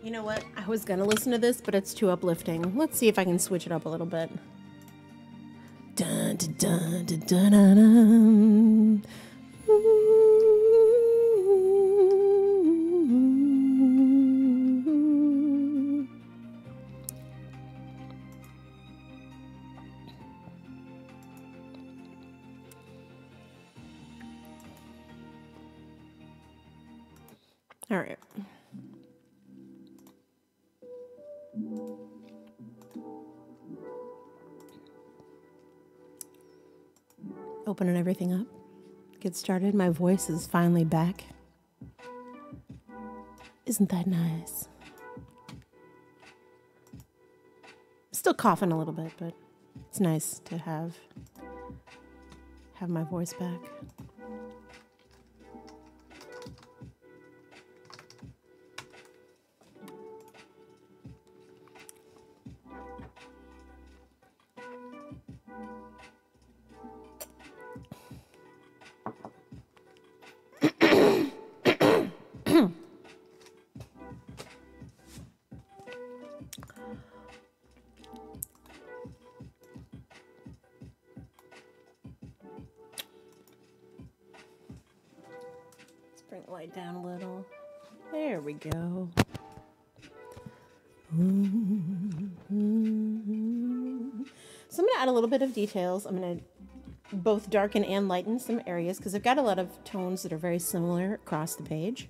You know what? I was gonna listen to this, but it's too uplifting. Let's see if I can switch it up a little bit. Dun, dun, dun, dun, dun, dun, dun. All right. Opening everything up. Get started. My voice is finally back. Isn't that nice? Still coughing a little bit, but it's nice to have my voice back. Bring the light down a little. There we go. So I'm going to add a little bit of details. I'm going to both darken and lighten some areas because I've got a lot of tones that are very similar across the page.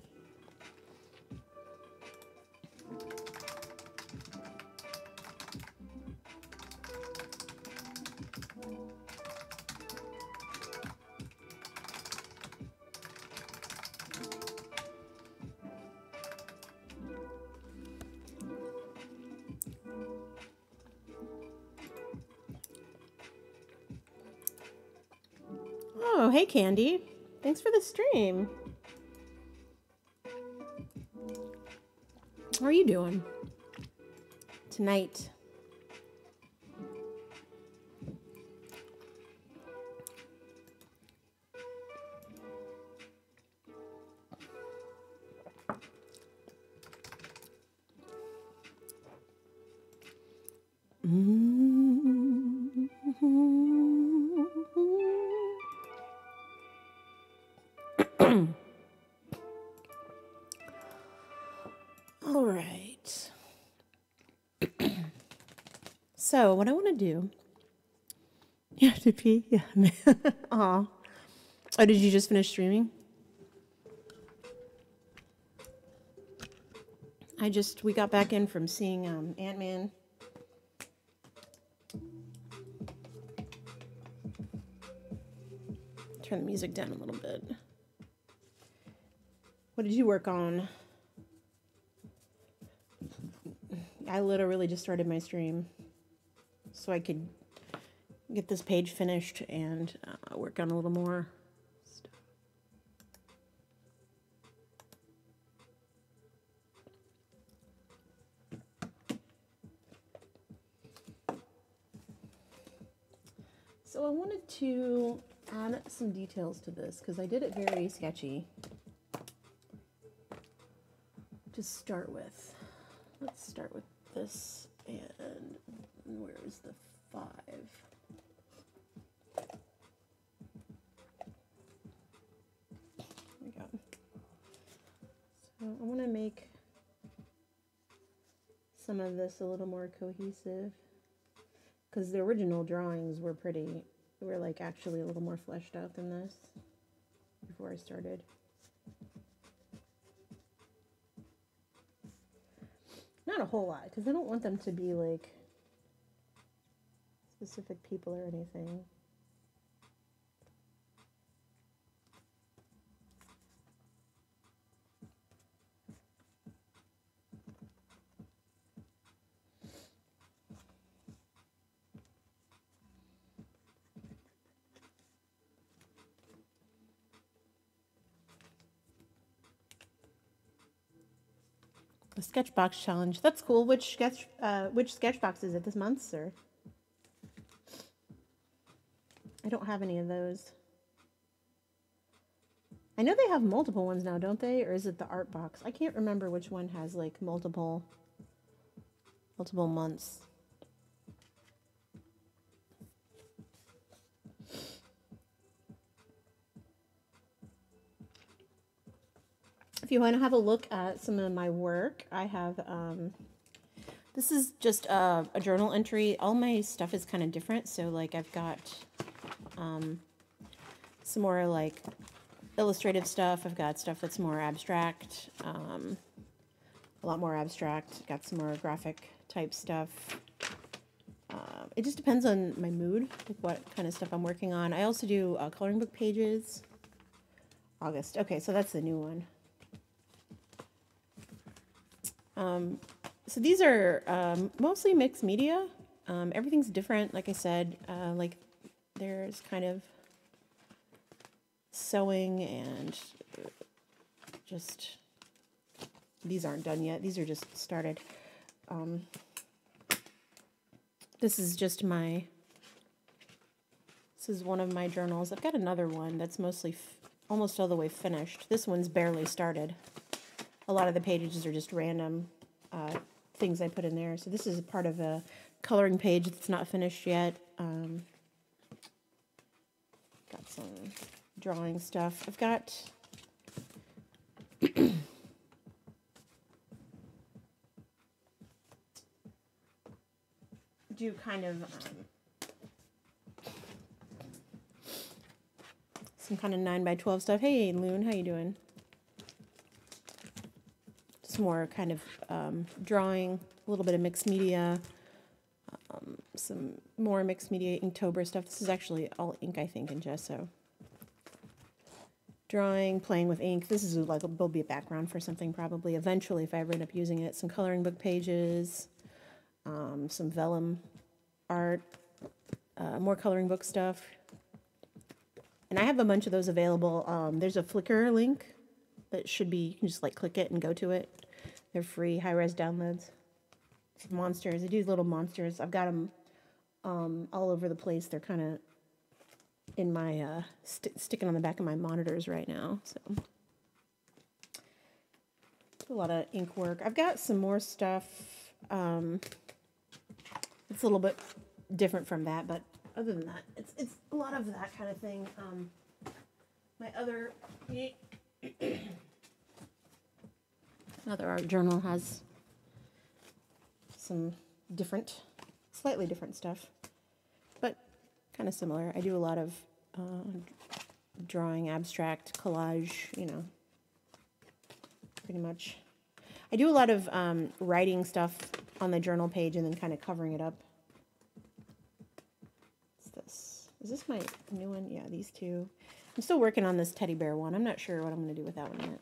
Oh, hey Candy. Thanks for the stream. How are you doing tonight? All right. So what I want to do, you have to pee? Yeah. Aw. Oh, did you just finish streaming? We got back in from seeing Ant-Man. Turn the music down a little bit. What did you work on? I literally just started my stream so I could get this page finished and work on a little more stuff. So I wanted to add some details to this because I did it very sketchy to start with. Let's start with this, and where is the 5? There we go. So I want to make some of this a little more cohesive because the original drawings were like actually a little more fleshed out than this before I started. Not a whole lot, because I don't want them to be like specific people or anything. The Sketchbox challenge. That's cool. Which Sketchbox is it? This month's or? I don't have any of those. I know they have multiple ones now, don't they? Or is it the art box? I can't remember which one has like multiple months. If you want to have a look at some of my work, I have, this is just a journal entry. All my stuff is kind of different. So like I've got some more like illustrative stuff. I've got stuff that's more abstract, a lot more abstract. Got some more graphic type stuff. It just depends on my mood, like what kind of stuff I'm working on. I also do coloring book pages. August. Okay, so that's the new one. So these are mostly mixed media. Everything's different, like I said. Like there's kind of sewing and just, these aren't done yet. These are just started. This is just my, this is one of my journals. I've got another one that's mostly almost all the way finished. This one's barely started. A lot of the pages are just random things I put in there. So this is a part of a coloring page that's not finished yet. Got some drawing stuff. I've got do kind of some kind of 9x12 stuff. Hey, Loon, how you doing? Some more kind of drawing, a little bit of mixed media, some more mixed media Inktober stuff. This is actually all ink, I think, in gesso. Drawing, playing with ink. This is like will be a background for something probably eventually if I ever end up using it. Some coloring book pages, some vellum art, more coloring book stuff. And I have a bunch of those available. There's a Flickr link that should be, you can just like click it and go to it. They're free, high-res downloads. Monsters, I do little monsters. I've got them all over the place. They're kind of in my, sticking on the back of my monitors right now. So, a lot of ink work. I've got some more stuff. It's a little bit different from that, but other than that, it's a lot of that kind of thing. My other art journal has some different, slightly different stuff, but kind of similar. I do a lot of drawing, abstract, collage, you know, pretty much. I do a lot of writing stuff on the journal page and then kind of covering it up. What's this? Is this my new one? Yeah, these two. I'm still working on this teddy bear one. I'm not sure what I'm going to do with that one yet.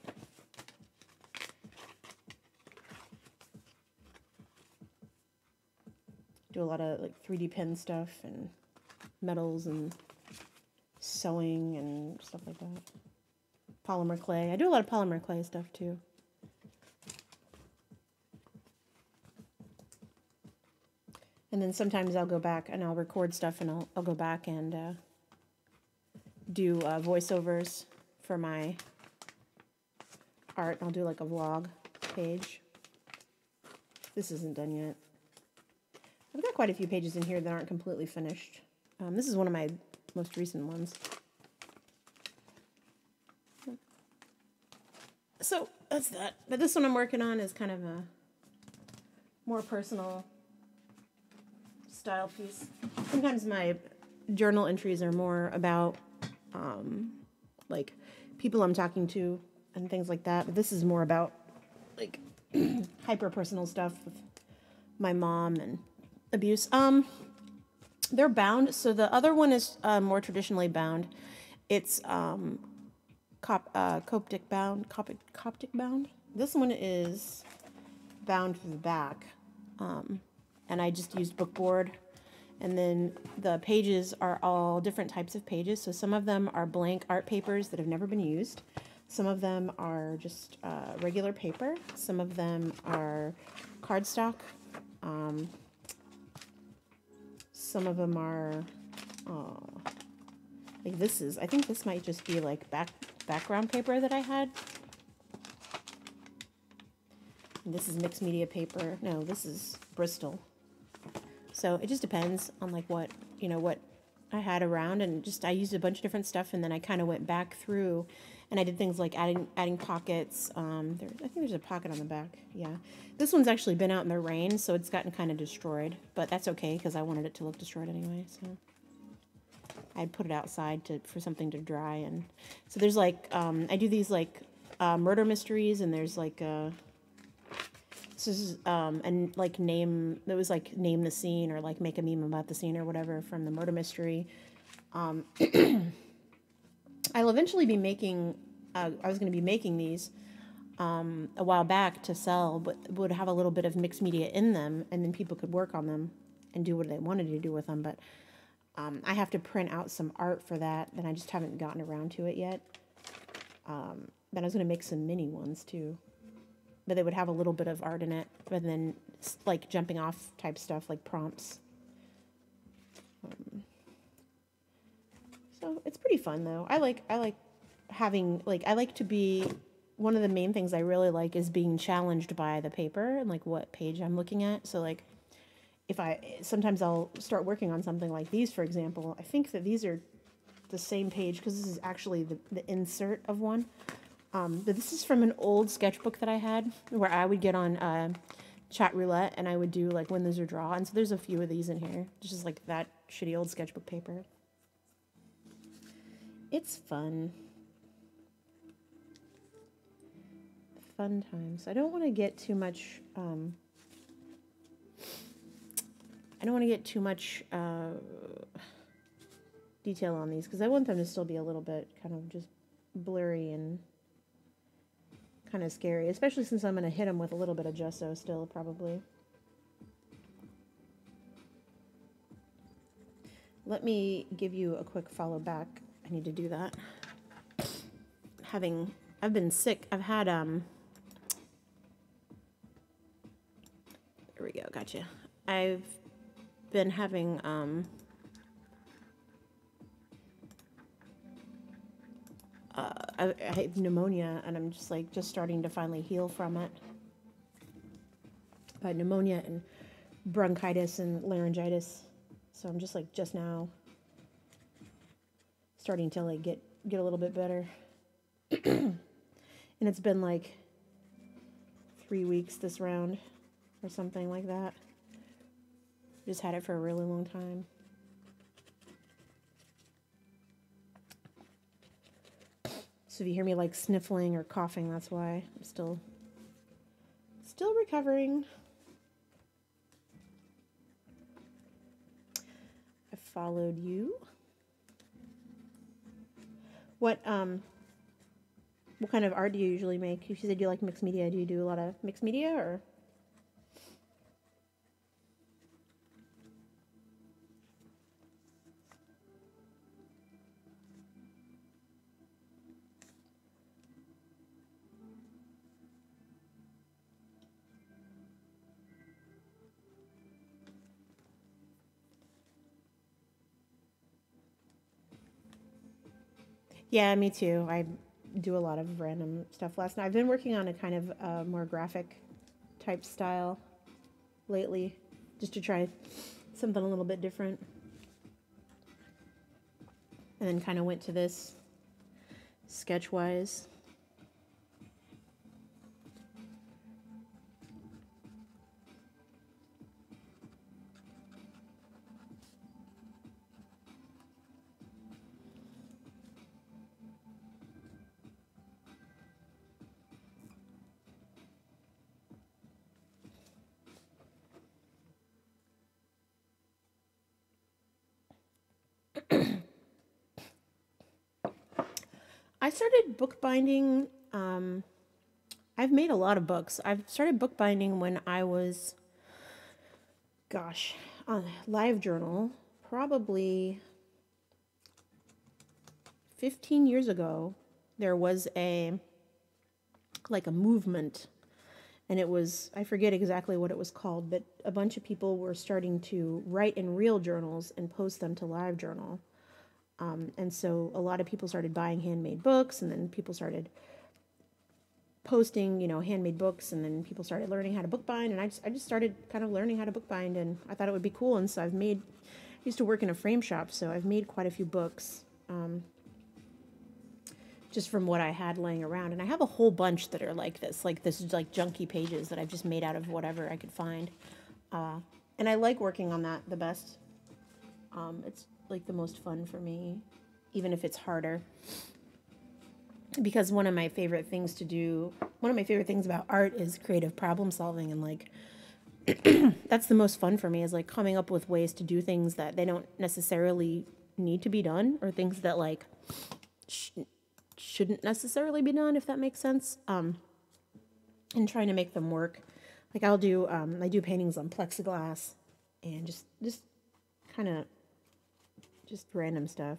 Do a lot of like 3D pen stuff and metals and sewing and stuff like that. Polymer clay. I do a lot of polymer clay stuff too. And then sometimes I'll go back and I'll record stuff and I'll go back and do voiceovers for my art. I'll do like a vlog page. This isn't done yet. I've got quite a few pages in here that aren't completely finished. This is one of my most recent ones. So that's that. But this one I'm working on is kind of a more personal style piece. Sometimes my journal entries are more about like people I'm talking to and things like that. But this is more about like hyper personal stuff with my mom and abuse. They're bound. So the other one is more traditionally bound. It's Coptic bound. Coptic bound. This one is bound for the back, and I just used bookboard. And then the pages are all different types of pages. So some of them are blank art papers that have never been used. Some of them are just regular paper. Some of them are cardstock. Some of them are, like this is, I think this might just be like background paper that I had. And this is mixed media paper. No, this is Bristol. So it just depends on like what, you know, what I had around, and just I used a bunch of different stuff, and then I kind of went back through and I did things like adding pockets. I think there's a pocket on the back. Yeah. This one's actually been out in the rain, so it's gotten kind of destroyed, but that's okay because I wanted it to look destroyed anyway, so I'd put it outside for something to dry. And so there's like I do these like murder mysteries, and there's like this is and like name the scene, or like make a meme about the scene or whatever from the murder mystery. I'll eventually be making I was going to be making these a while back to sell, but would have a little bit of mixed media in them, and then people could work on them and do what they wanted to do with them. But I have to print out some art for that, and I just haven't gotten around to it yet. But I was going to make some mini ones too, but they would have a little bit of art in it, but then like jumping off type stuff like prompts. So it's pretty fun though. I like having, like, I like to be, one of the main things I really like is being challenged by the paper and like what page I'm looking at. So like sometimes I'll start working on something like these, for example. I think that these are the same page because this is actually the insert of one. But this is from an old sketchbook that I had where I would get on chat roulette and I would do like win, lose, or draw. And so there's a few of these in here. It's just like that shitty old sketchbook paper. It's fun. Fun times. I don't want to get too much detail on these because I want them to still be a little bit kind of just blurry and kind of scary, especially since I'm going to hit them with a little bit of gesso still, probably. Let me give you a quick follow back. I need to do that. I've been sick. I've had, there we go, gotcha. I've been having, I have pneumonia, and I'm just starting to finally heal from it. Pneumonia and bronchitis and laryngitis. So I'm just now starting to like get a little bit better. And it's been like 3 weeks this round or something like that. Just had it for a really long time. So if you hear me like sniffling or coughing, that's why. I'm still recovering. I followed you. What kind of art do you usually make? You said you like mixed media. Do you do a lot of mixed media, or? Yeah, me too. I do a lot of random stuff. Last night, I've been working on a kind of more graphic type style lately, just to try something a little bit different. And then kind of went to this Sketchwise. I started bookbinding. I've made a lot of books. I've started bookbinding when I was, on LiveJournal, probably 15 years ago. There was a movement, and it was, I forget exactly what it was called, but a bunch of people were starting to write in real journals and post them to LiveJournal. And so a lot of people started buying handmade books, and then people started posting, handmade books, and then people started learning how to bookbind, and I just started kind of learning how to bookbind, and I thought it would be cool, and so I used to work in a frame shop, so I've made quite a few books, just from what I had laying around, and I have a whole bunch that are like this is like junky pages that I've just made out of whatever I could find, and I like working on that the best. It's like the most fun for me, even if it's harder. Because one of my favorite things about art is creative problem solving, and like that's the most fun for me, is like coming up with ways to do things that they don't necessarily need to be done, or things that like shouldn't necessarily be done, if that makes sense. And trying to make them work. Like I do paintings on plexiglass, and just kind of just random stuff.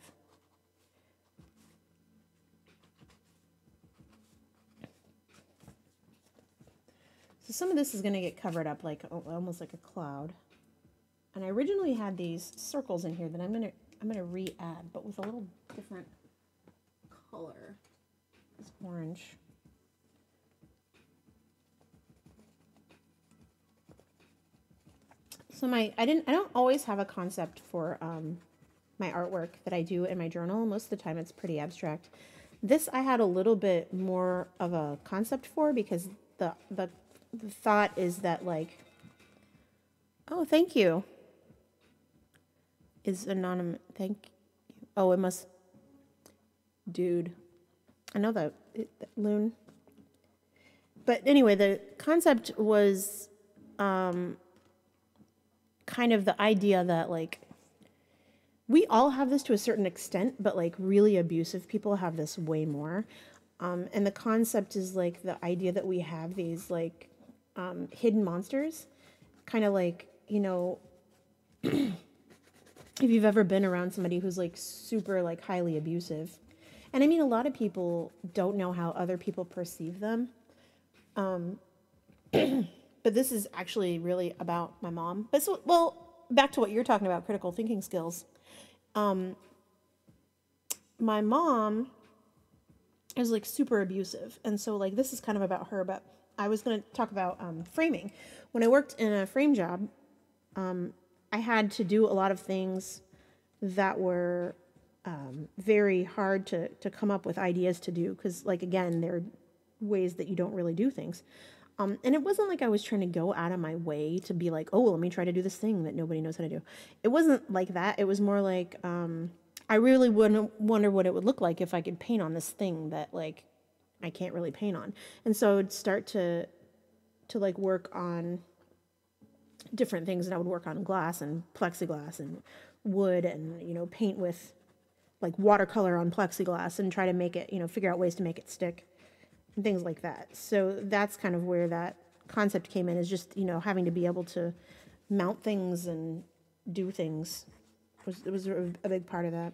So some of this is going to get covered up like almost like a cloud. And I originally had these circles in here that I'm going to re-add, but with a little different color. It's orange. So I don't always have a concept for my artwork that I do in my journal. Most of the time it's pretty abstract. This I had a little bit more of a concept for, because the thought is that like, oh, thank you. Is anonymous. Thank you. Oh, it must. Dude. I know that. Loon. But anyway, the concept was kind of the idea that like, we all have this to a certain extent, but like really abusive people have this way more. And the concept is like the idea that we have these like hidden monsters, kind of like, if you've ever been around somebody who's like super like highly abusive, and I mean a lot of people don't know how other people perceive them, but this is actually really about my mom. But so, well, back to what you're talking about, critical thinking skills. My mom is like super abusive, and so like this is kind of about her, but I was going to talk about framing. When I worked in a frame job, I had to do a lot of things that were very hard to come up with ideas to do, because like again, there are ways that you don't really do things. And it wasn't like I was trying to go out of my way to be like, oh, well, let me try to do this thing that nobody knows how to do. It wasn't like that. It was more like I really wonder what it would look like if I could paint on this thing that like I can't really paint on. And so I would start to like work on different things, and I would work on glass and plexiglass and wood, and paint with like watercolor on plexiglass and try to make it, figure out ways to make it stick and things like that. So that's kind of where that concept came in, is just, having to be able to mount things and do things. It was a big part of that.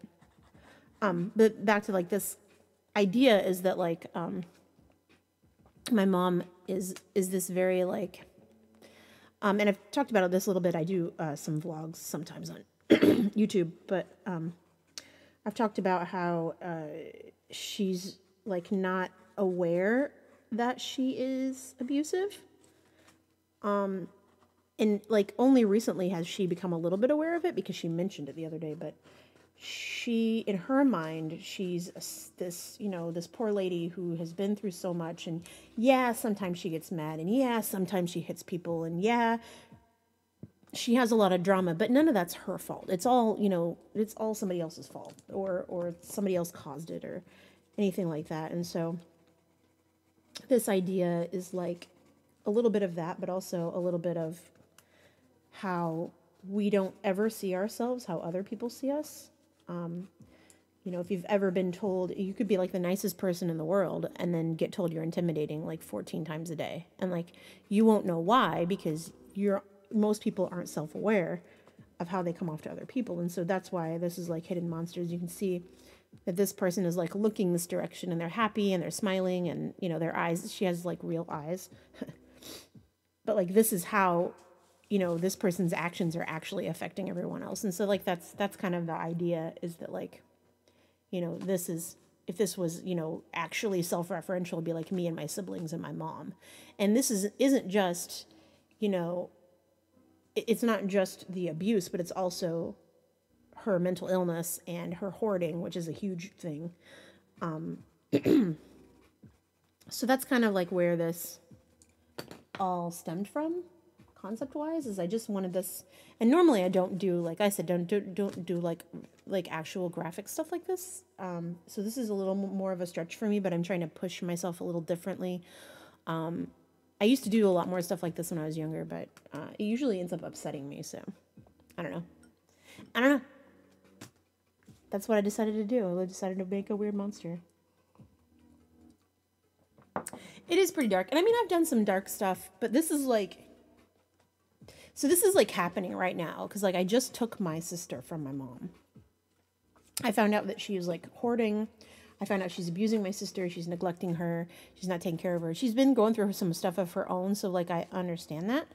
But back to like this idea is that like my mom is this very like and I've talked about this a little bit. I do some vlogs sometimes on YouTube, but I've talked about how she's like not aware that she is abusive. And like only recently has she become a little bit aware of it, because she mentioned it the other day, but she, in her mind, she's this poor lady who has been through so much, and yeah, sometimes she gets mad, and yeah, sometimes she hits people, and yeah, she has a lot of drama, but none of that's her fault. It's all, it's all somebody else's fault, or somebody else caused it, or anything like that. And so this idea is like a little bit of that, but also a little bit of how we don't ever see ourselves how other people see us. If you've ever been told you could be like the nicest person in the world and then get told you're intimidating like 14 times a day, and like you won't know why, because most people aren't self-aware of how they come off to other people. And so that's why this is like hidden monsters. You can see that this person is like looking this direction, and they're happy and they're smiling, and their eyes, she has like real eyes. But like this is how this person's actions are actually affecting everyone else. And so like that's kind of the idea, is that like you know, this is, if this was, you know, actually self-referential, it'd be like me and my siblings and my mom. And this isn't just, you know, it's not just the abuse, but it's also her mental illness and her hoarding, which is a huge thing. So that's kind of like where this all stemmed from, concept wise, is I just wanted this. And normally I don't do, like I said, don't do like actual graphic stuff like this. So this is a little more of a stretch for me, but I'm trying to push myself a little differently. I used to do a lot more stuff like this when I was younger, but it usually ends up upsetting me. So I don't know. That's what I decided to do. I decided to make a weird monster. It is pretty dark. And I mean, I've done some dark stuff, but this is like, so this is like happening right now. Cause like I just took my sister from my mom. I found out that she was like hoarding. I found out she's abusing my sister. She's neglecting her. She's not taking care of her. She's been going through some stuff of her own. So like, I understand that.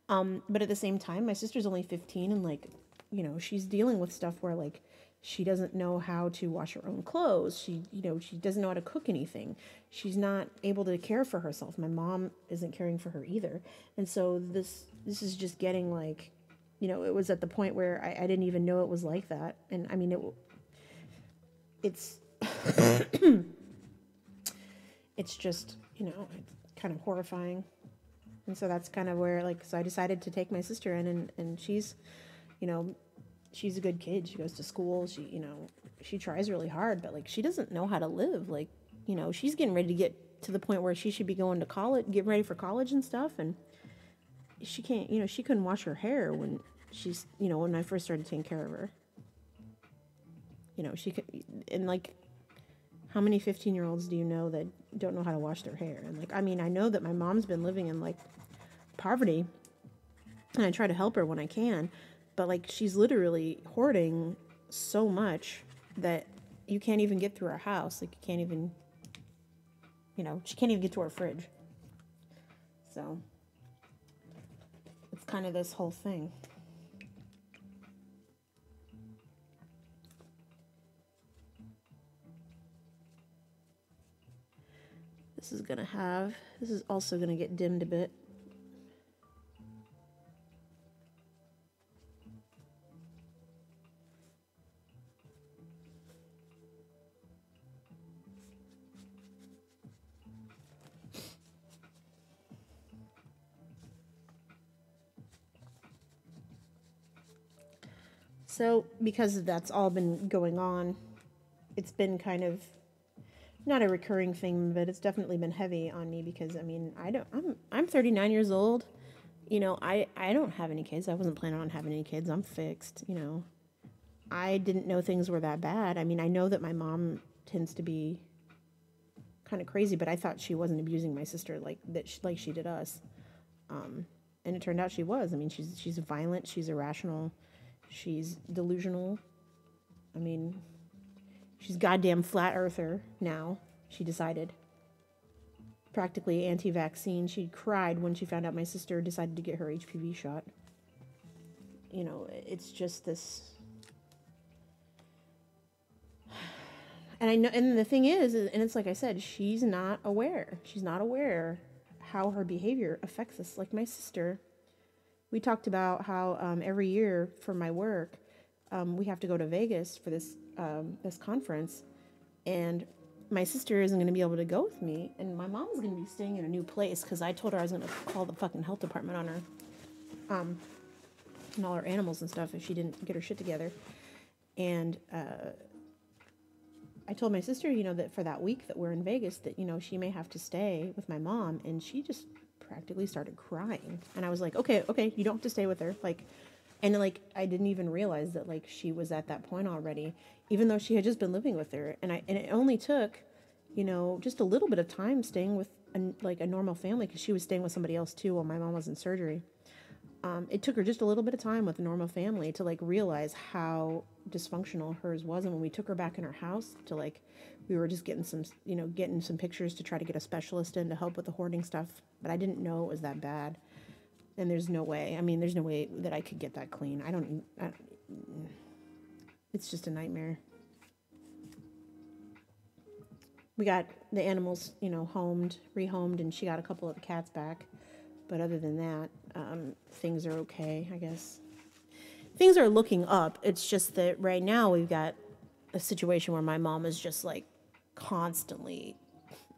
But at the same time, my sister's only 15 and like, you know, she's dealing with stuff where like, she doesn't know how to wash her own clothes. She doesn't know how to cook anything. She's not able to care for herself. My mom isn't caring for her either. And so this is just getting like, you know, it was at the point where I didn't even know it was like that. And I mean, it's, it's just, you know, it's kind of horrifying. And so that's kind of where, like, so I decided to take my sister in, and she's, you know, she's a good kid. She goes to school. She, you know, she tries really hard, but like, she doesn't know how to live. Like, you know, she's getting ready to get to the point where she should be going to college, getting ready for college and stuff. And she can't, you know, she couldn't wash her hair when she's, you know, when I first started taking care of her. You know, she could, and like, how many 15-year-olds do you know that don't know how to wash their hair? And like, I mean, I know that my mom's been living in like poverty, and I try to help her when I can. But like, she's literally hoarding so much that you can't even get through her house. Like, you can't even, you know, she can't even get to her fridge. So it's kind of this whole thing. This is also gonna get dimmed a bit. So, because that's all been going on, it's been kind of not a recurring thing, but it's definitely been heavy on me because I mean, I'm 39 years old. You know, I don't have any kids. I wasn't planning on having any kids. I'm fixed, you know. I didn't know things were that bad. I mean, I know that my mom tends to be kind of crazy, but I thought she wasn't abusing my sister like that, like she did us. And it turned out she was. I mean, she's violent. She's irrational. She's delusional. I mean, she's goddamn flat earther now. She decided. Practically anti-vaccine. She cried when she found out my sister decided to get her HPV shot. You know, it's just this. And I know, and the thing is, and it's like I said, she's not aware. She's not aware how her behavior affects us. Like my sister, we talked about how every year for my work, we have to go to Vegas for this this conference, and my sister isn't going to be able to go with me, and my mom's going to be staying in a new place because I told her I was going to call the fucking health department on her, and all her animals and stuff if she didn't get her shit together. And I told my sister, you know, that for that week that we're in Vegas, that, you know, she may have to stay with my mom, and she just practically started crying. And I was like, okay, you don't have to stay with her. Like, and like, I didn't even realize that like she was at that point already, even though she had just been living with her. And it only took, you know, just a little bit of time staying with a normal family, because she was staying with somebody else too while my mom was in surgery. It took her just a little bit of time with a normal family to like realize how dysfunctional hers was. And when we took her back in her house to like, we were just getting some pictures to try to get a specialist in to help with the hoarding stuff. But I didn't know it was that bad. And there's no way that I could get that clean. It's just a nightmare. We got the animals, you know, rehomed, and she got a couple of the cats back. But other than that, things are okay, I guess. Things are looking up. It's just that right now we've got a situation where my mom is just like constantly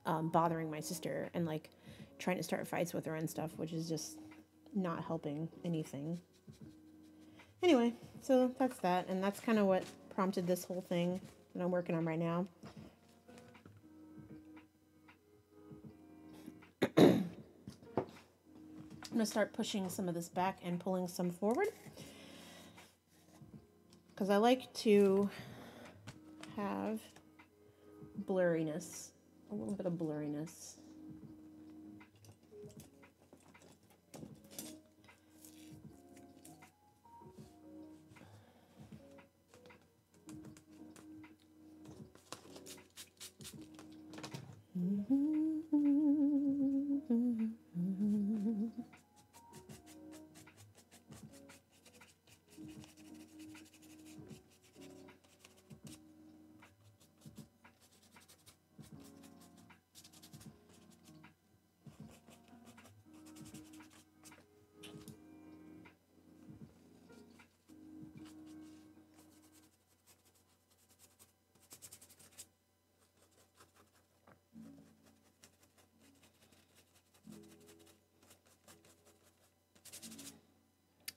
bothering my sister and like trying to start fights with her and stuff, which is just not helping anything. Anyway, so that's that, and that's kind of what prompted this whole thing that I'm working on right now. I'm going to start pushing some of this back and pulling some forward, because I like to have blurriness, a little bit of blurriness.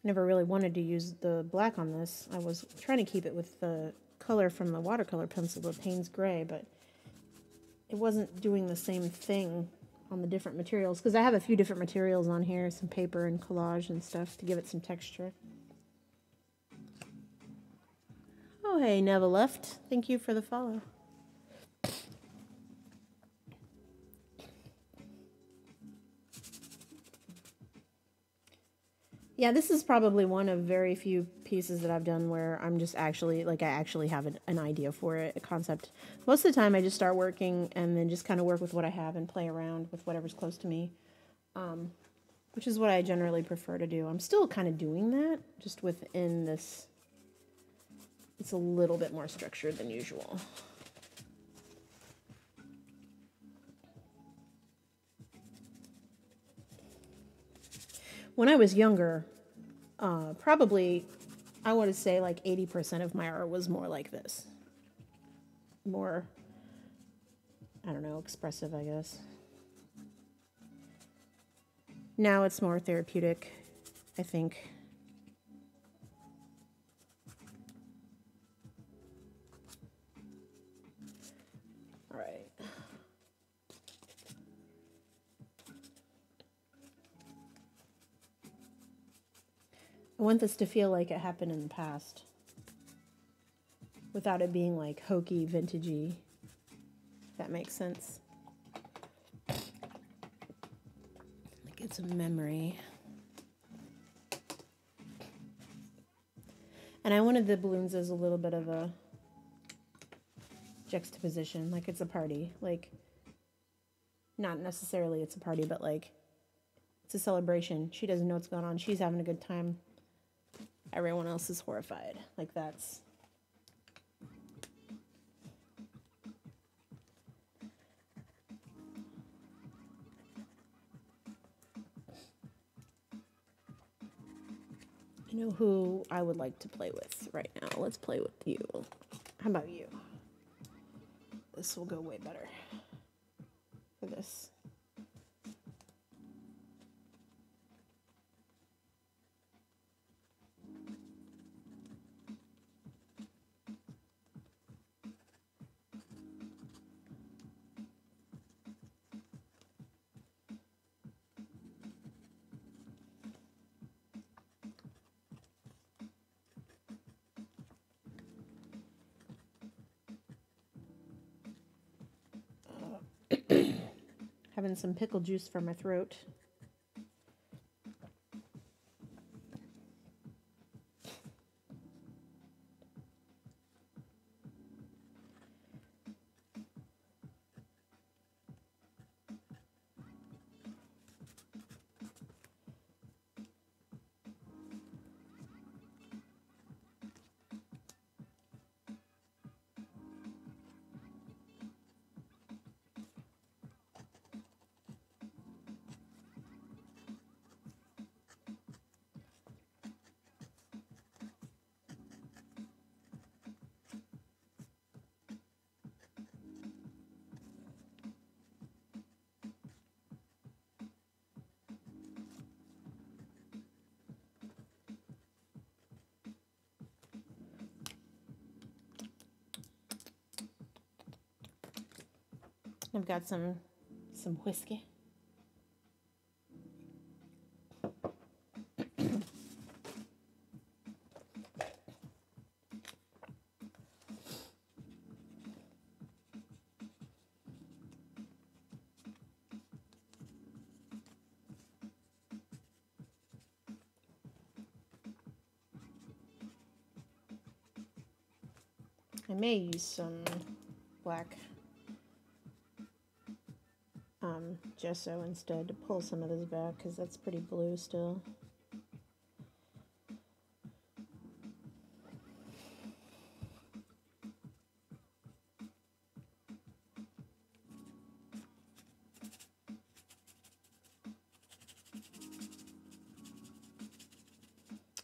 Never really wanted to use the black on this. I was trying to keep it with the color from the watercolor pencil, the Payne's Gray, but it wasn't doing the same thing on the different materials, because I have a few different materials on here, some paper and collage and stuff to give it some texture. Oh, hey, Never Left. Thank you for the follow. Yeah, this is probably one of very few pieces that I've done where I'm just actually, like, I actually have an idea for it, a concept. Most of the time I just start working and then just kind of work with what I have and play around with whatever's close to me, which is what I generally prefer to do. I'm still kind of doing that, just within this. It's a little bit more structured than usual. When I was younger, probably, I would say like 80% of my art was more like this. More, I don't know, expressive, I guess. Now it's more therapeutic, I think. All right. I want this to feel like it happened in the past, without it being like hokey, vintagey, if that makes sense. Like it's a memory. And I wanted the balloons as a little bit of a juxtaposition, like it's a party. Like, not necessarily it's a party, but like it's a celebration. She doesn't know what's going on. She's having a good time. Everyone else is horrified. Like, that's... You know who I would like to play with right now? Let's play with you. How about you? This will go way better for this. Having some pickle juice for my throat. I've got some whiskey. I may use some black gesso instead to pull some of this back because that's pretty blue still.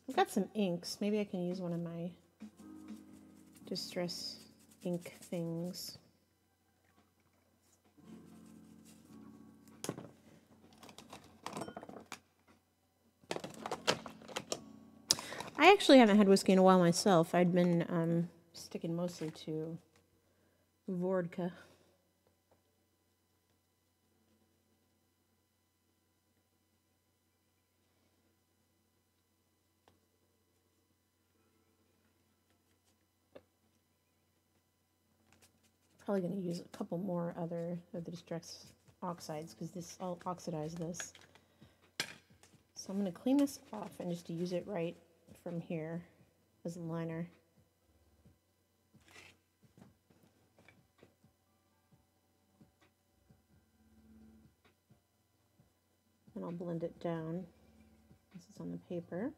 I've got some inks. Maybe I can use one of my distress ink things. I actually haven't had whiskey in a while myself. I'd been sticking mostly to vodka. Probably going to use a couple more other of the distress oxides because this I'll oxidize this. So I'm going to clean this off and just use it right from here as a liner. And I'll blend it down. This is on the paper.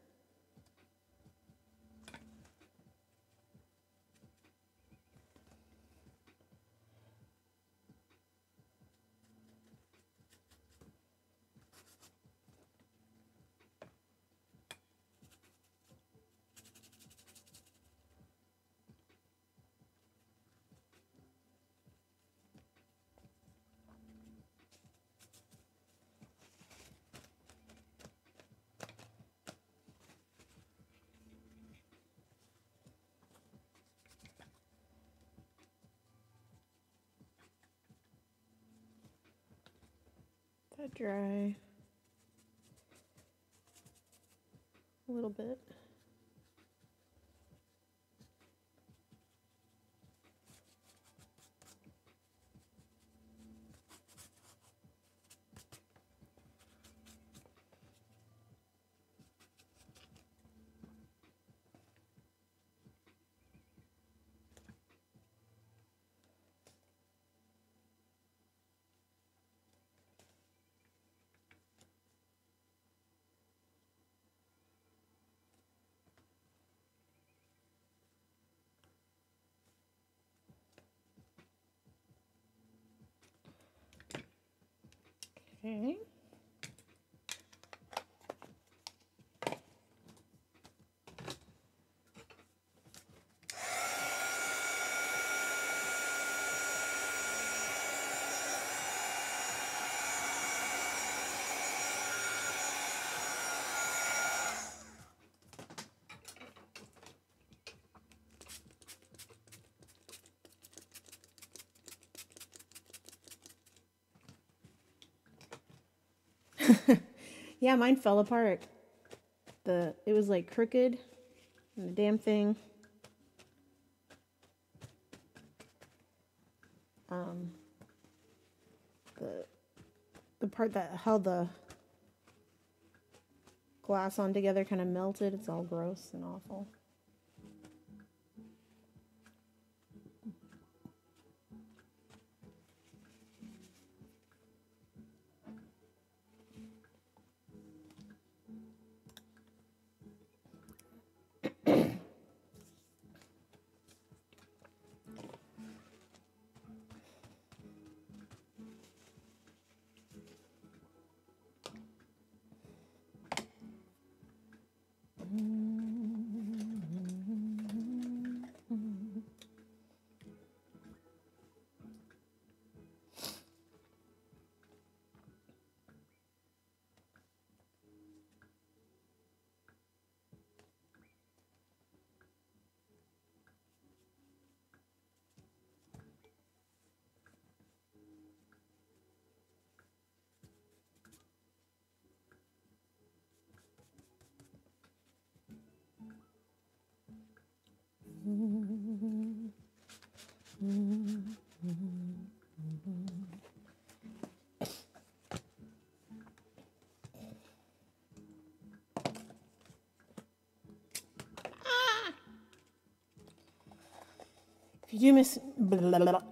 Let that dry a little bit. Okay. Yeah, mine fell apart. It was like crooked, and the damn thing. The part that held the glass on together kind of melted. It's all gross and awful.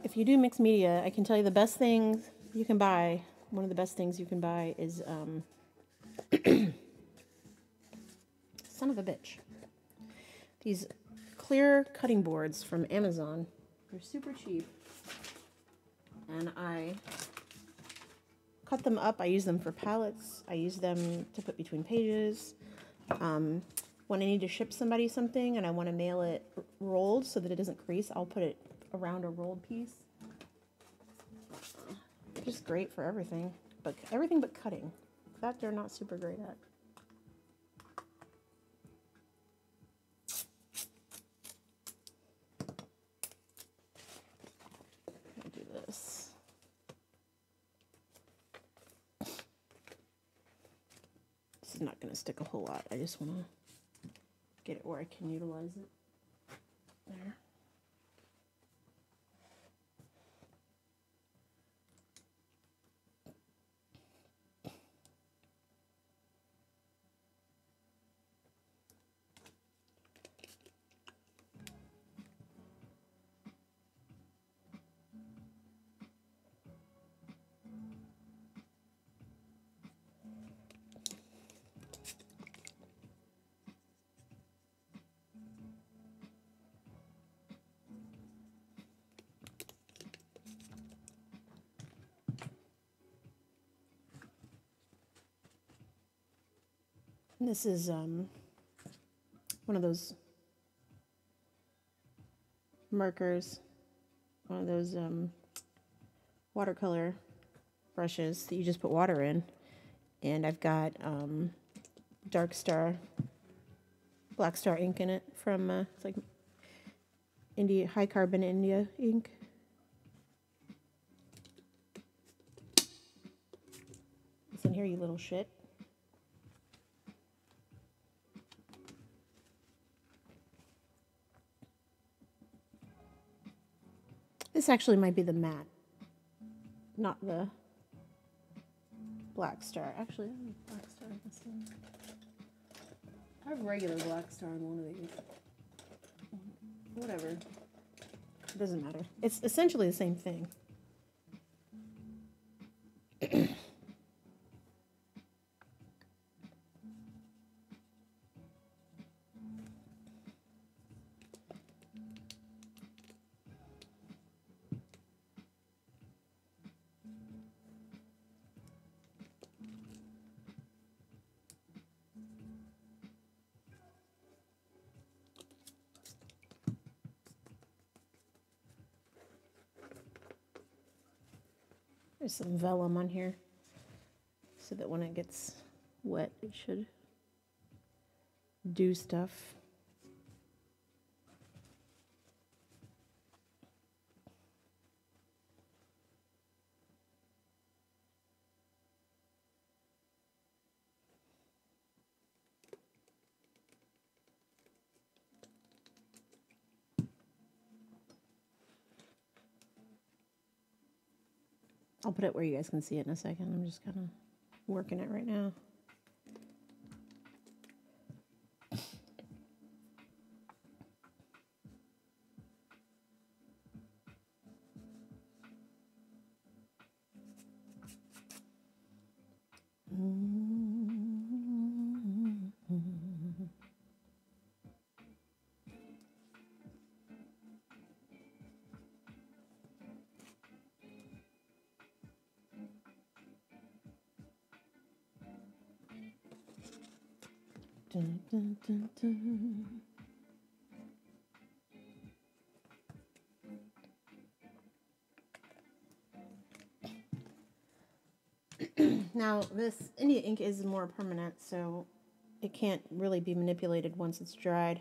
If you do mixed media, I can tell you the best things you can buy. One of the best things you can buy is son of a bitch. These clear cutting boards from Amazon. They're super cheap. And I cut them up. I use them for palettes. I use them to put between pages. When I need to ship somebody something and I want to mail it rolled so that it doesn't crease, I'll put it around a rolled piece. Just great for everything, but everything but cutting. That they're not super great at. I'll do this. This is not going to stick a whole lot. I just want to get it where I can utilize it. There. This is one of those markers, one of those watercolor brushes that you just put water in. And I've got Dark Star, Black Star ink in it from, it's like India, High Carbon India ink. It's in here, you little shit. This actually might be the matte, not the Black Star. Actually, I have Black Star in this one. I have regular Black Star in one of these. Whatever. It doesn't matter. It's essentially the same thing. There's some vellum on here so that when it gets wet, it should do stuff. I'll put it where you guys can see it in a second. I'm just kind of working it right now. Dun, dun, dun, dun. Now, this India ink is more permanent, so it can't really be manipulated once it's dried.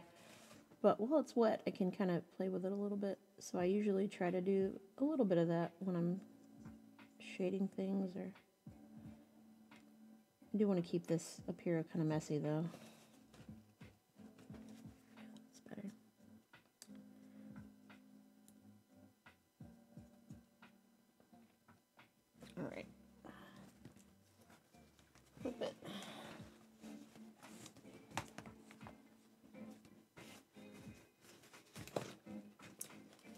But while it's wet, I can kind of play with it a little bit. So I usually try to do a little bit of that when I'm shading things. Or I do want to keep this up here kind of messy, though. It's better. Flip it.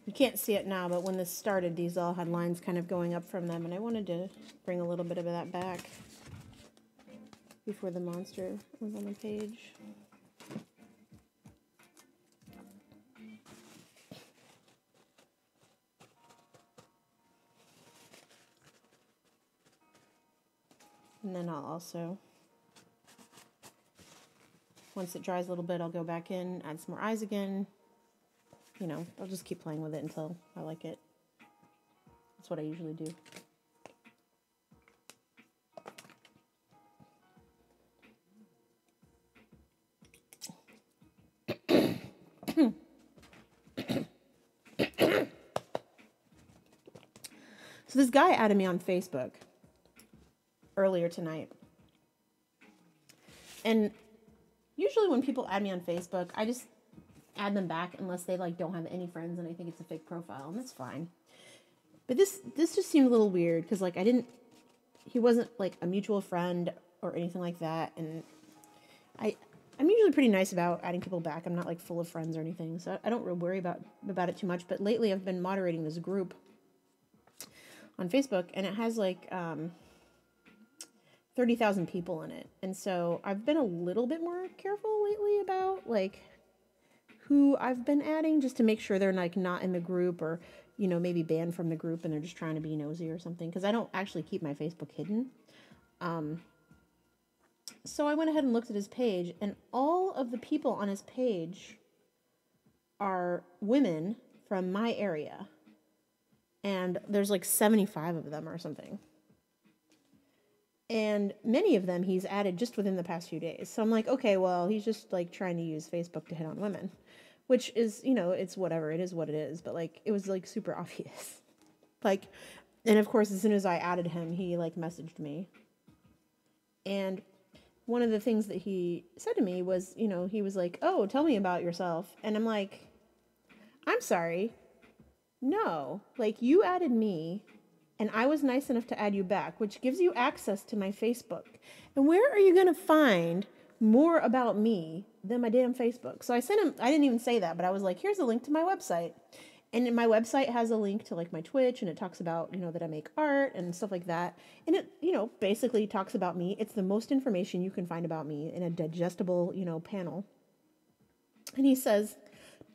You can't see it now, but when this started, these all had lines kind of going up from them, and I wanted to bring a little bit of that back before the monster was on the page. And then I'll also, once it dries a little bit, I'll go back in, add some more eyes again. You know, I'll just keep playing with it until I like it. That's what I usually do. So this guy added me on Facebook earlier tonight. And usually when people add me on Facebook, I just add them back unless they like don't have any friends and I think it's a fake profile, and that's fine. But this just seemed a little weird because like he wasn't like a mutual friend or anything like that, and I'm usually pretty nice about adding people back. I'm not like full of friends or anything, so I don't really worry about it too much. But lately I've been moderating this group on Facebook, and it has like 30,000 people in it, and so I've been a little bit more careful lately about like who I've been adding, just to make sure they're like not in the group, or you know, maybe banned from the group and they're just trying to be nosy or something, because I don't actually keep my Facebook hidden. So I went ahead and looked at his page, and all of the people on his page are women from my area, and there's like 75 of them or something. And many of them he's added just within the past few days. So I'm like, okay, well, he's just like trying to use Facebook to hit on women, which is, you know, it's whatever. It is what it is. But like, it was like super obvious. Like, and of course, as soon as I added him, he like messaged me. And one of the things that he said to me was, you know, he was like, oh, tell me about yourself. And I'm like, I'm sorry. No, like you added me. And I was nice enough to add you back, which gives you access to my Facebook. And where are you going to find more about me than my damn Facebook? So I sent him, I didn't even say that, but I was like, here's a link to my website. And my website has a link to like my Twitch, and it talks about, you know, that I make art and stuff like that. And it, you know, basically talks about me. It's the most information you can find about me in a digestible, you know, panel. And he says,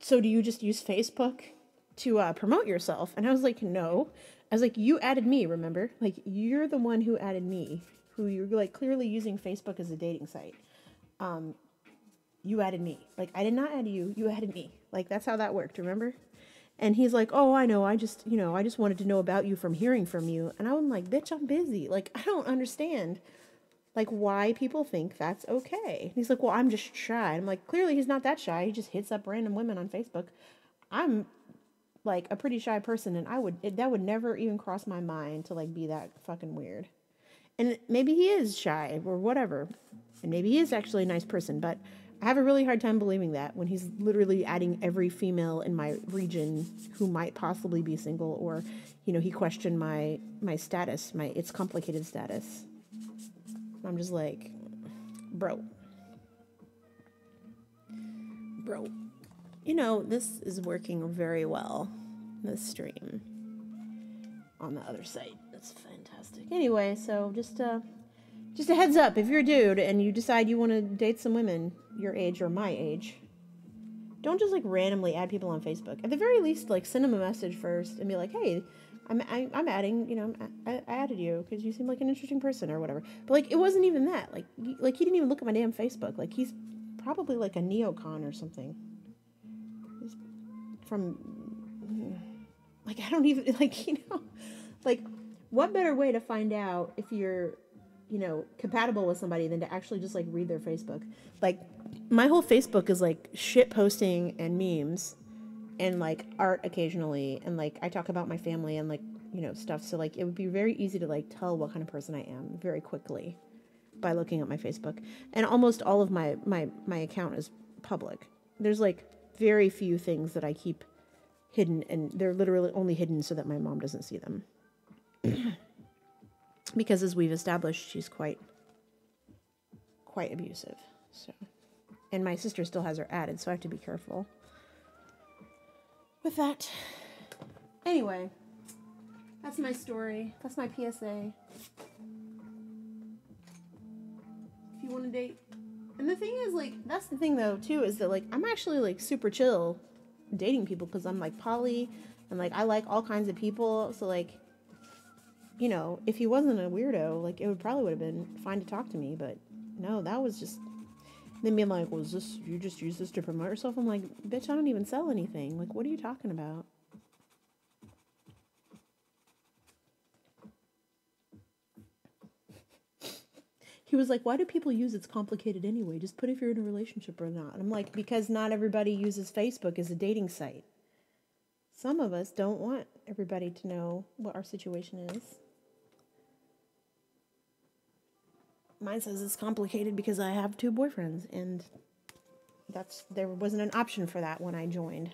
so do you just use Facebook to promote yourself? And I was like, no. I was like, you added me, remember? Like, you're the one who added me, who you're like clearly using Facebook as a dating site. You added me. Like, I did not add you. You added me. Like, that's how that worked, remember? And he's like, oh, I know. I just wanted to know about you from hearing from you. And I'm like, bitch, I'm busy. Like, I don't understand, like, why people think that's okay. And he's like, well, I'm just shy. And I'm like, clearly he's not that shy. He just hits up random women on Facebook. I'm like a pretty shy person, and that would never even cross my mind to like be that fucking weird. And maybe he is shy or whatever, and maybe he is actually a nice person, but I have a really hard time believing that when he's literally adding every female in my region who might possibly be single, or, you know, he questioned my status, my it's complicated status. I'm just like, bro, you know, this is working very well, this stream on the other site. That's fantastic. Anyway, so just a heads up, if you're a dude and you decide you want to date some women your age or my age, don't just like randomly add people on Facebook. At the very least, like send them a message first and be like, hey, I'm adding, you know, I added you because you seem like an interesting person or whatever. But like, it wasn't even that. Like he didn't even look at my damn Facebook. Like, he's probably like a neocon or something. From, like, I don't even, like, you know, like, what better way to find out if you're, you know, compatible with somebody than to actually just, like, read their Facebook. Like, my whole Facebook is, like, shit posting and memes and, like, art occasionally, and, like, I talk about my family and, like, you know, stuff, so, like, it would be very easy to, like, tell what kind of person I am very quickly by looking at my Facebook. And almost all of my account is public. There's, like, very few things that I keep hidden, and they're literally only hidden so that my mom doesn't see them. Because as we've established, she's quite quite abusive. So, and my sister still has her added, so I have to be careful with that. Anyway, that's my story. That's my PSA. If you want to date. And the thing is, like, that's the thing, though, too, is that, like, I'm actually, like, super chill dating people because I'm, like, poly and, like, I like all kinds of people. So, like, you know, if he wasn't a weirdo, like, it would have been fine to talk to me. But no, that was just. Then being like, well, is this, you just use this to promote yourself? I'm like, bitch, I don't even sell anything. Like, what are you talking about? He was like, why do people use it's complicated anyway? Just put if you're in a relationship or not. And I'm like, because not everybody uses Facebook as a dating site. Some of us don't want everybody to know what our situation is. Mine says it's complicated because I have 2 boyfriends, and there wasn't an option for that when I joined.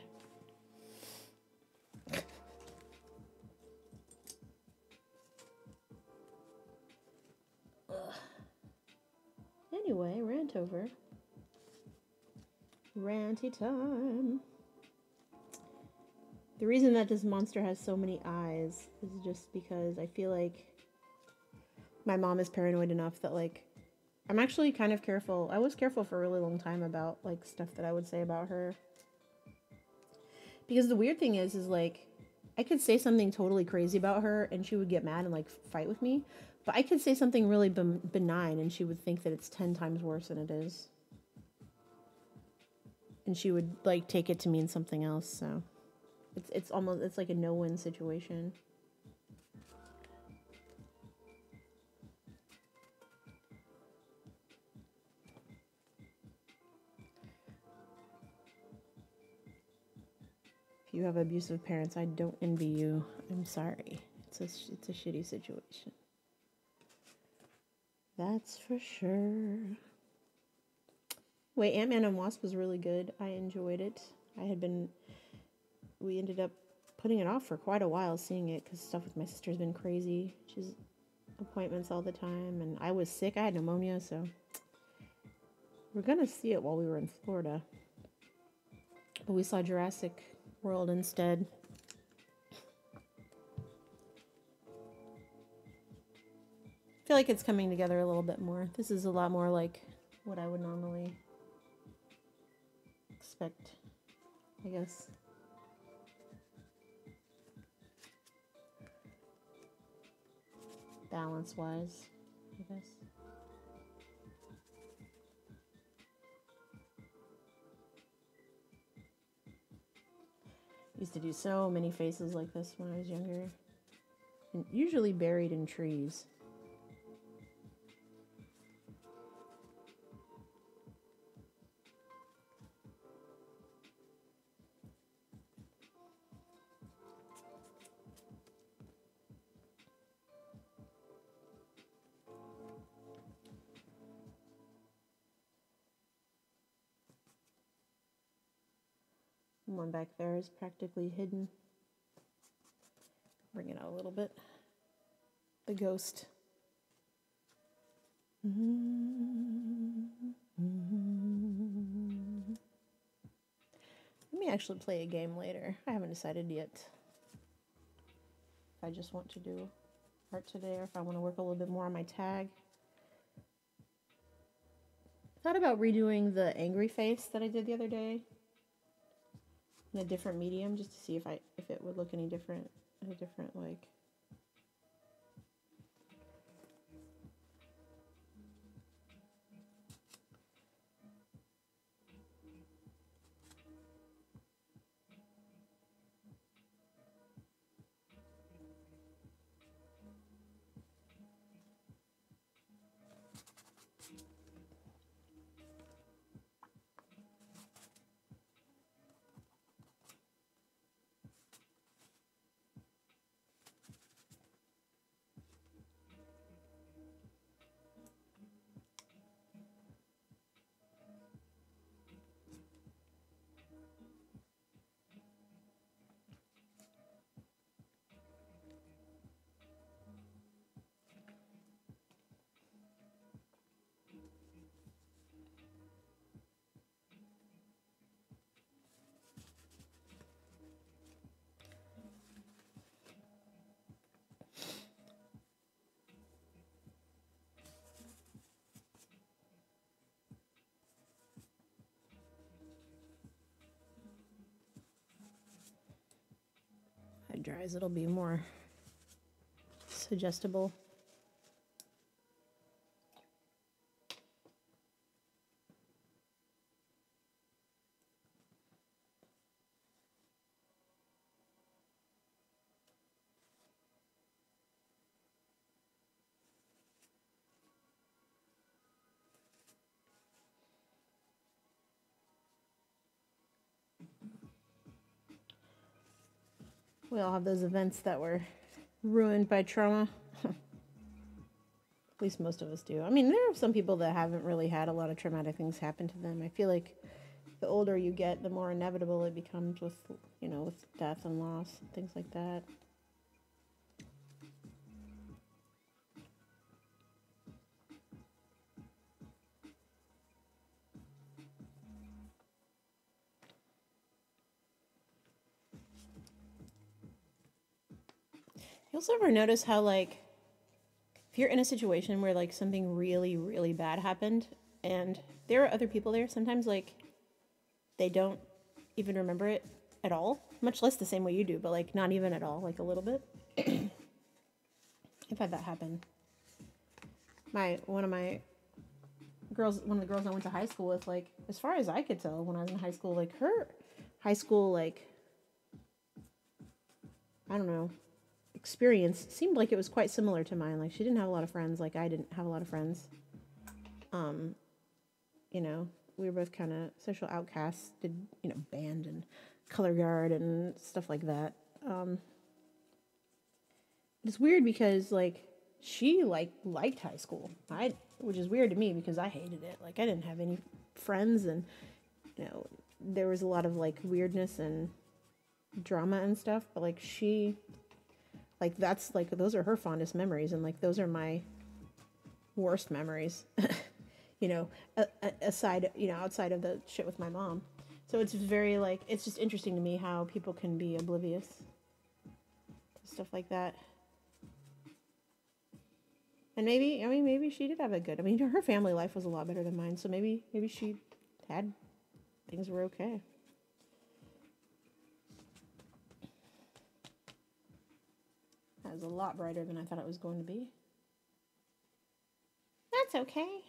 Anyway, rant over. Ranty time. The reason that this monster has so many eyes is just because I feel like my mom is paranoid enough that, like, I'm actually kind of careful. I was careful for a really long time about, like, stuff that I would say about her. Because the weird thing is like, I could say something totally crazy about her and she would get mad and, like, fight with me. But I could say something really benign and she would think that it's 10 times worse than it is. And she would, like, take it to mean something else, so. It's almost, it's like a no-win situation. If you have abusive parents, I don't envy you. I'm sorry. It's a shitty situation. That's for sure. Wait, Ant-Man and Wasp was really good. I enjoyed it. We ended up putting it off for quite a while seeing it because stuff with my sister's been crazy. She's appointments all the time, and I was sick. I had pneumonia, so we're gonna see it while we were in Florida. But we saw Jurassic World instead. I feel like it's coming together a little bit more. This is a lot more like what I would normally expect, I guess. Balance-wise, I guess. Used to do so many faces like this when I was younger. And usually buried in trees. One back there is practically hidden. Bring it out a little bit. The ghost. Let me actually play a game later. I haven't decided yet if I just want to do art today or if I want to work a little bit more on my tag. I thought about redoing the angry face that I did the other day in a different medium just to see if it would look any different in a different, like, it dries, it'll be more suggestible. We all have those events that were ruined by trauma. At least most of us do. I mean, there are some people that haven't really had a lot of traumatic things happen to them. I feel like the older you get, the more inevitable it becomes with, with death and loss, and things like that. You also ever notice how, like, if you're in a situation where, like, something really, really bad happened and there are other people there, sometimes, like, they don't even remember it at all, much less the same way you do, but, like, not even at all, like, a little bit. I've had that happen. One of the girls I went to high school with, like, as far as I could tell when I was in high school, like, her high school, like, I don't know, experience seemed like it was quite similar to mine. Like, she didn't have a lot of friends, like I didn't have a lot of friends. We were both kind of social outcasts, did, band and color guard and stuff like that. It's weird because, like, she liked high school. Which is weird to me because I hated it. Like, I didn't have any friends, and there was a lot of, like, weirdness and drama and stuff, but, like, she, like, that's, like, those are her fondest memories, and, like, those are my worst memories. Aside, outside of the shit with my mom. So it's very, like, it's just interesting to me how people can be oblivious to stuff like that. And maybe she did have a good, her family life was a lot better than mine, so maybe she had, things were okay. That was a lot brighter than I thought it was going to be. That's okay.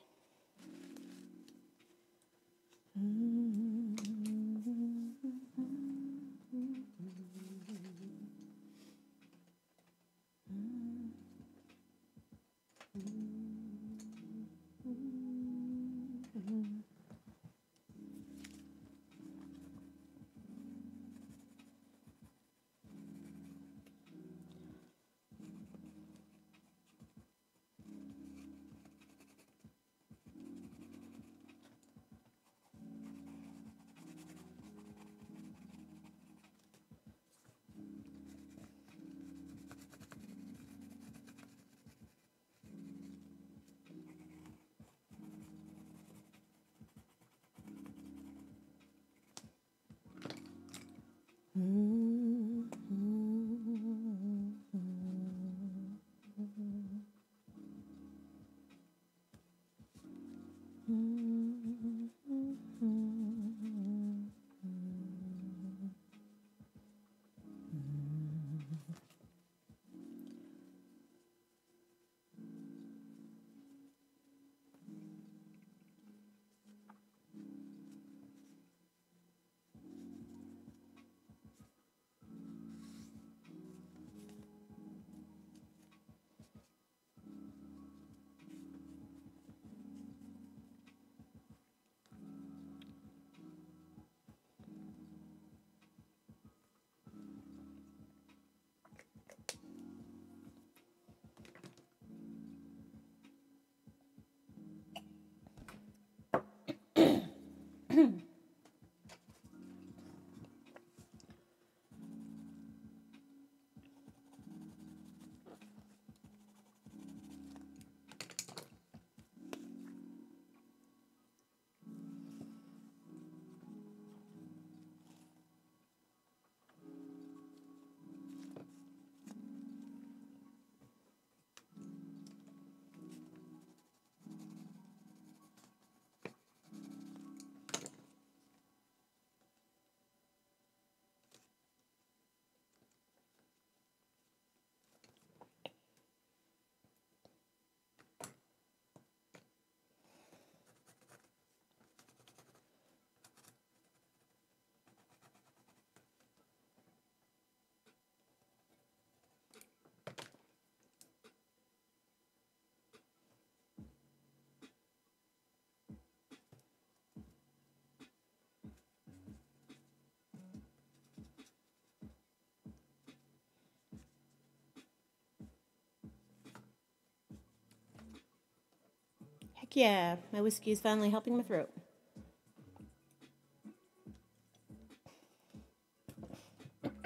Heck yeah, my whiskey is finally helping my throat.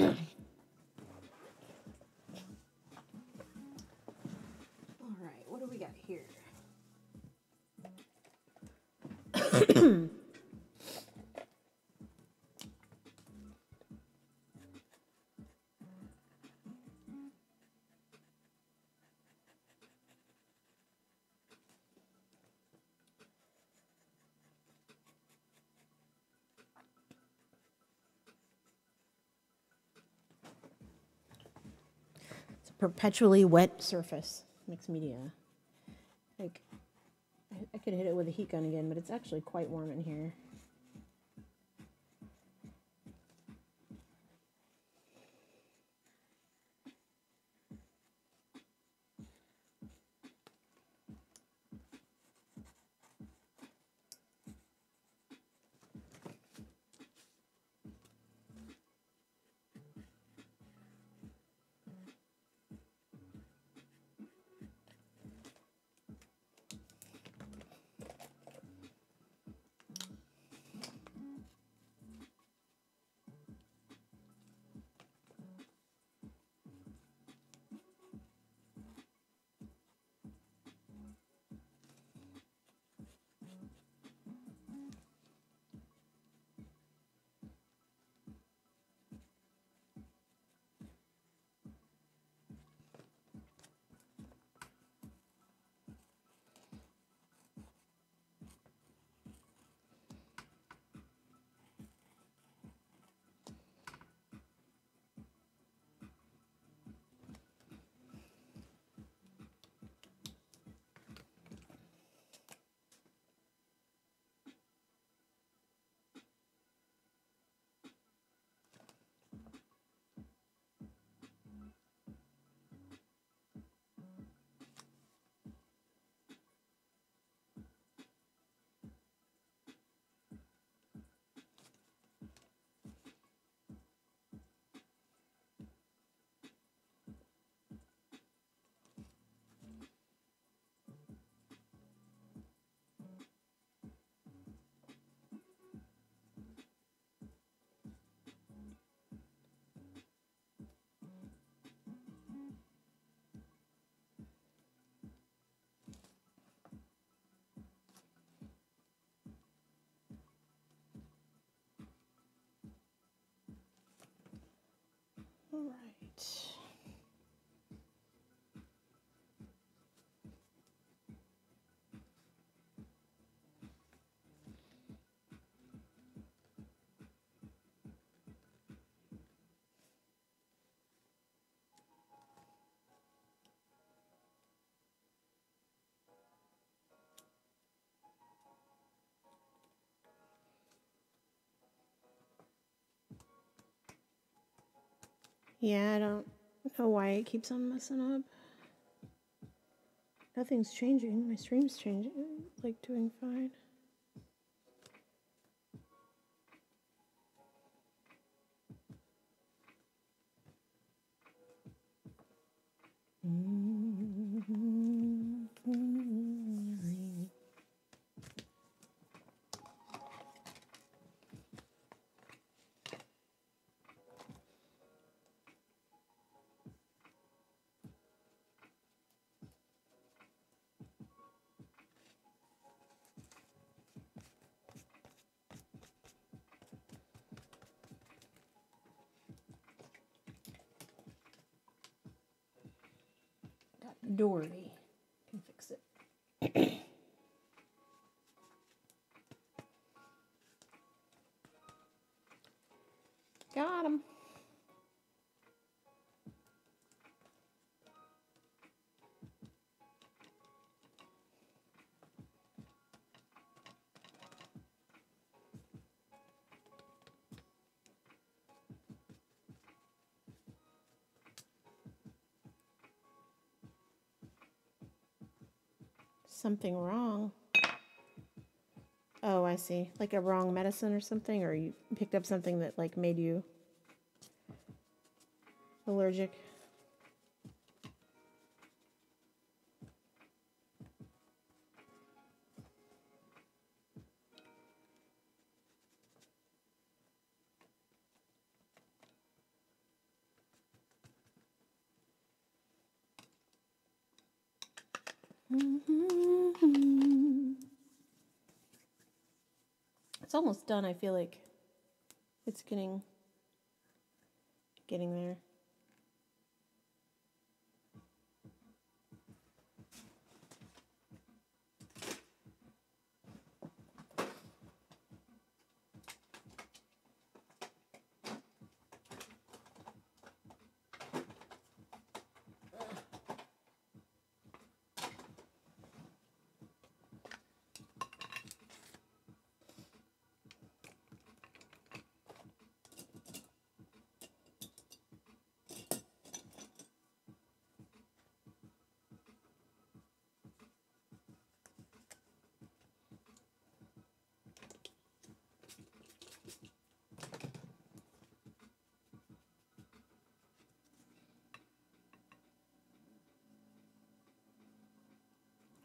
All right, what do we got here? It's a perpetually wet surface, mixed media. Like, I could hit it with a heat gun again, but it's actually quite warm in here. All right. Yeah, I don't know why it keeps on messing up. Nothing's changing. My stream's changing, like doing fine. Dory can fix it. Got him. Something wrong. Oh, I see. Like a wrong medicine or something, or you picked up something that like made you allergic. It's almost done. I feel like it's getting there.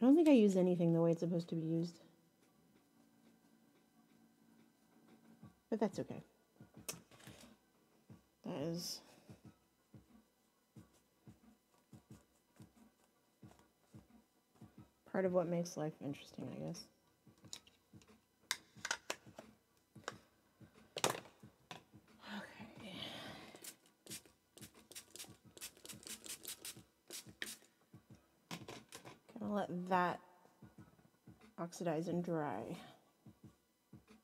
I don't think I used anything the way it's supposed to be used. But that's okay. That is part of what makes life interesting, I guess. Okay. Gonna let that oxidize and dry.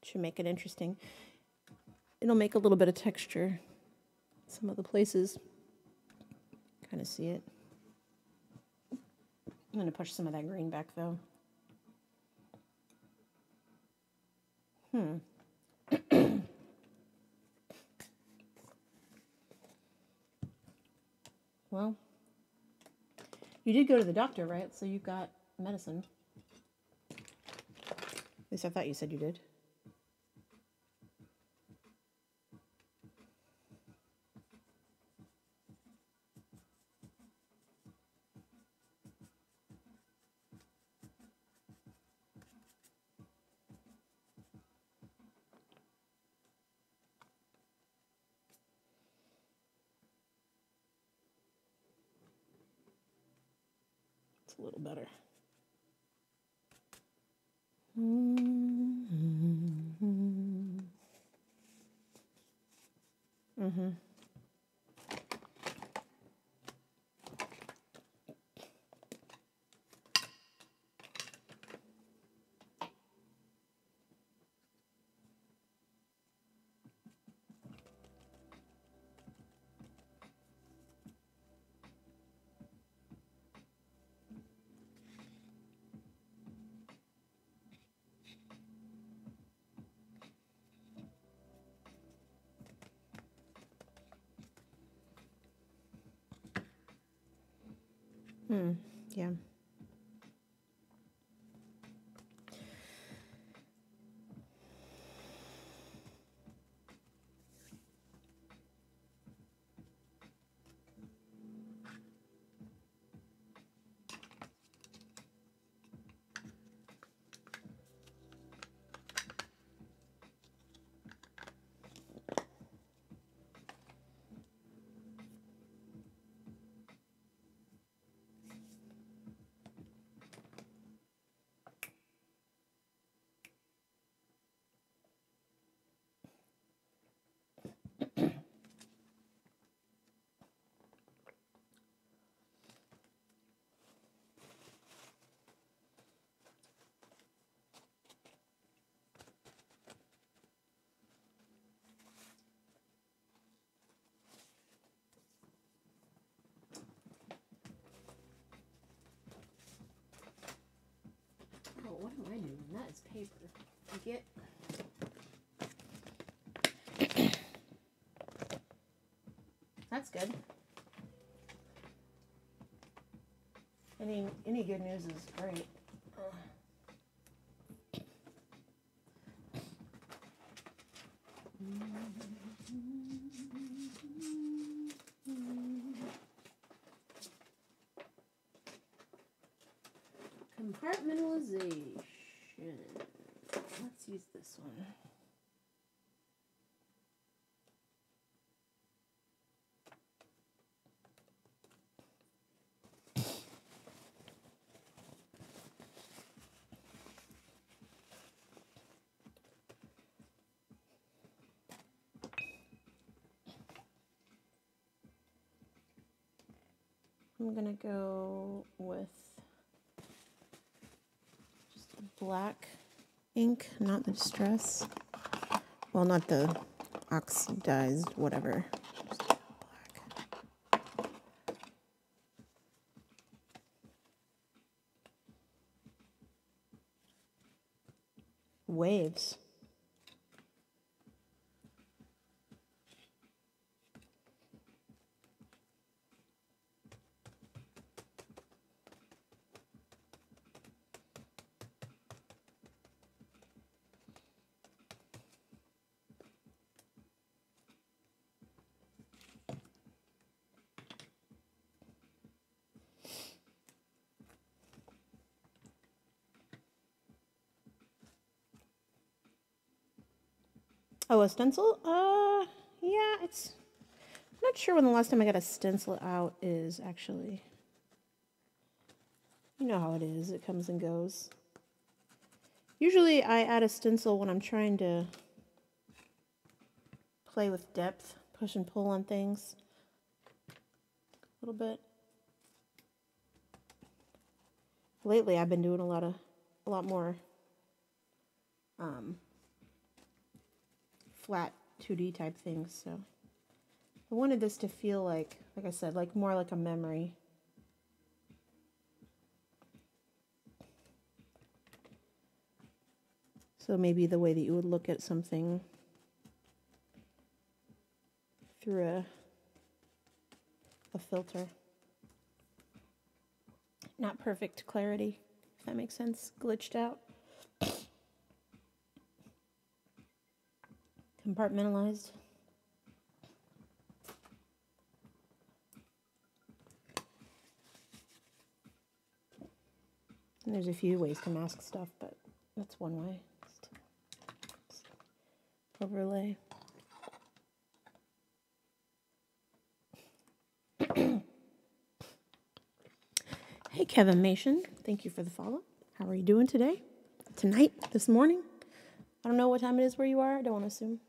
Should make it interesting. It'll make a little bit of texture. Some of the places, kind of see it. I'm going to push some of that green back though. Well, you did go to the doctor, right? So you've got medicine. At least I thought you said you did. A little better. Yeah. Oh, what am I doing? That is paper. That's good. Any good news is great. Compartmentalization. Let's use this one. I'm gonna go with just black ink, not the distress. Well, not the oxidized, whatever. Just black. Waves. Oh, a stencil? Yeah, it's... I'm not sure when the last time I got a stencil out is, actually. You know how it is. It comes and goes. Usually I add a stencil when I'm trying to play with depth, push and pull on things a little bit. Lately I've been doing a lot more flat 2D type things, so I wanted this to feel like I said, like more like a memory. So maybe the way that you would look at something through a filter. Not perfect clarity, if that makes sense. Glitched out. Compartmentalized. And there's a few ways to mask stuff, but that's one way. Just overlay. Hey, Kevin Mason. Thank you for the follow. How are you doing today? Tonight? This morning? I don't know what time it is where you are. I don't want to assume.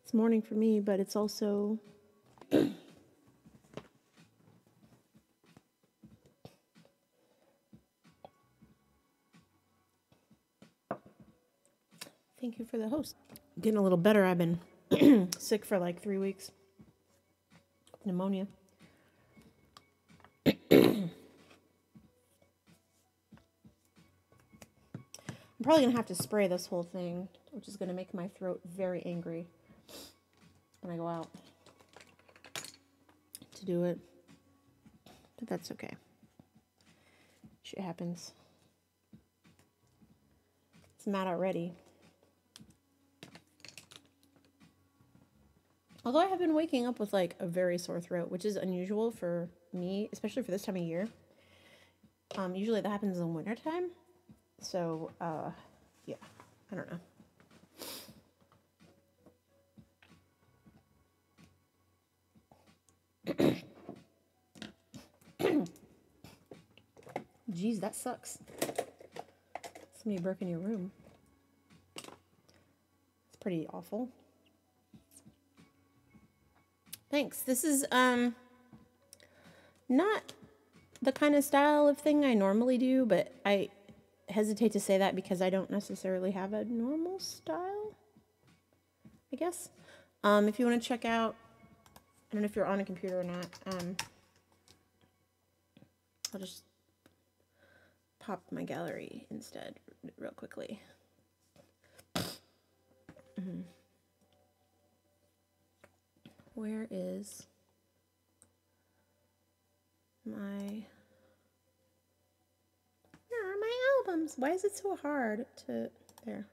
It's morning for me, but it's also... Thank you for the host. Getting a little better. I've been sick for like 3 weeks. Pneumonia. I'm probably going to have to spray this whole thing, which is going to make my throat very angry when I go out to do it. But that's okay. Shit happens. It's mad already. Although I have been waking up with like a very sore throat, which is unusual for me, especially for this time of year. Usually that happens in wintertime. So, yeah, I don't know. Jeez, that sucks. Somebody broke in your room. It's pretty awful. Thanks. This is, not the kind of style of thing I normally do, but I hesitate to say that because I don't necessarily have a normal style, I guess. If you want to check out, I don't know if you're on a computer or not, I'll just pop my gallery instead real quickly. Where is my... Where are my albums? Why is it so hard to... There.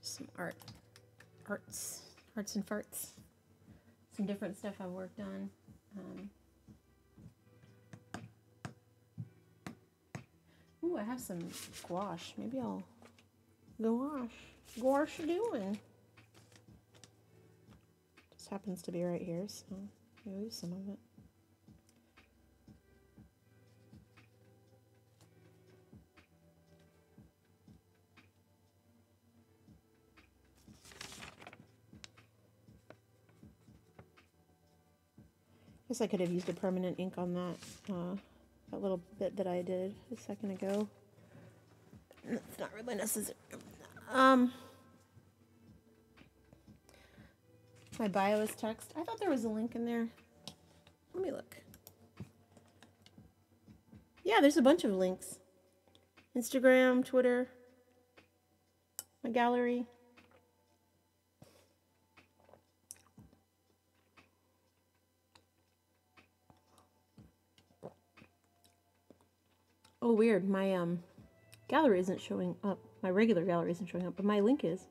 Some arts and farts. Some different stuff I've worked on. Ooh, I have some gouache. Maybe I'll gouache doing. Just happens to be right here, so I'll use some of it. Guess I could have used a permanent ink on that little bit that I did a second ago. It's not really necessary. My bio is text. I thought there was a link in there. Let me look. Yeah, there's a bunch of links. Instagram, Twitter, my gallery. Oh, weird. My gallery isn't showing up. My regular gallery isn't showing up, but my link is.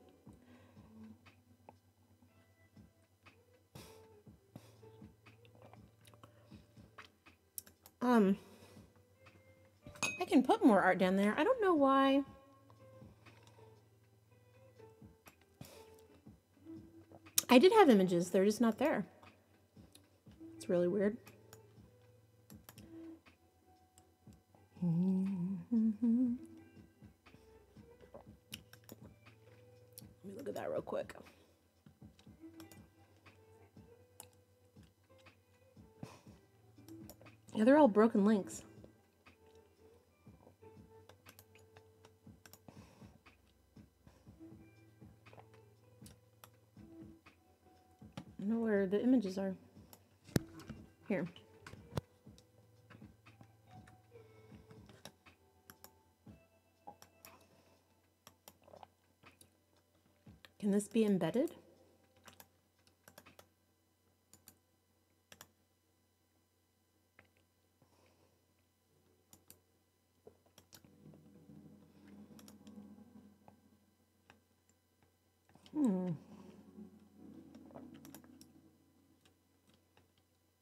I can put more art down there. I don't know why. I did have images. They're just not there. It's really weird. Let me look at that real quick. Yeah, they're all broken links. I don't know where the images are. Here. Can this be embedded?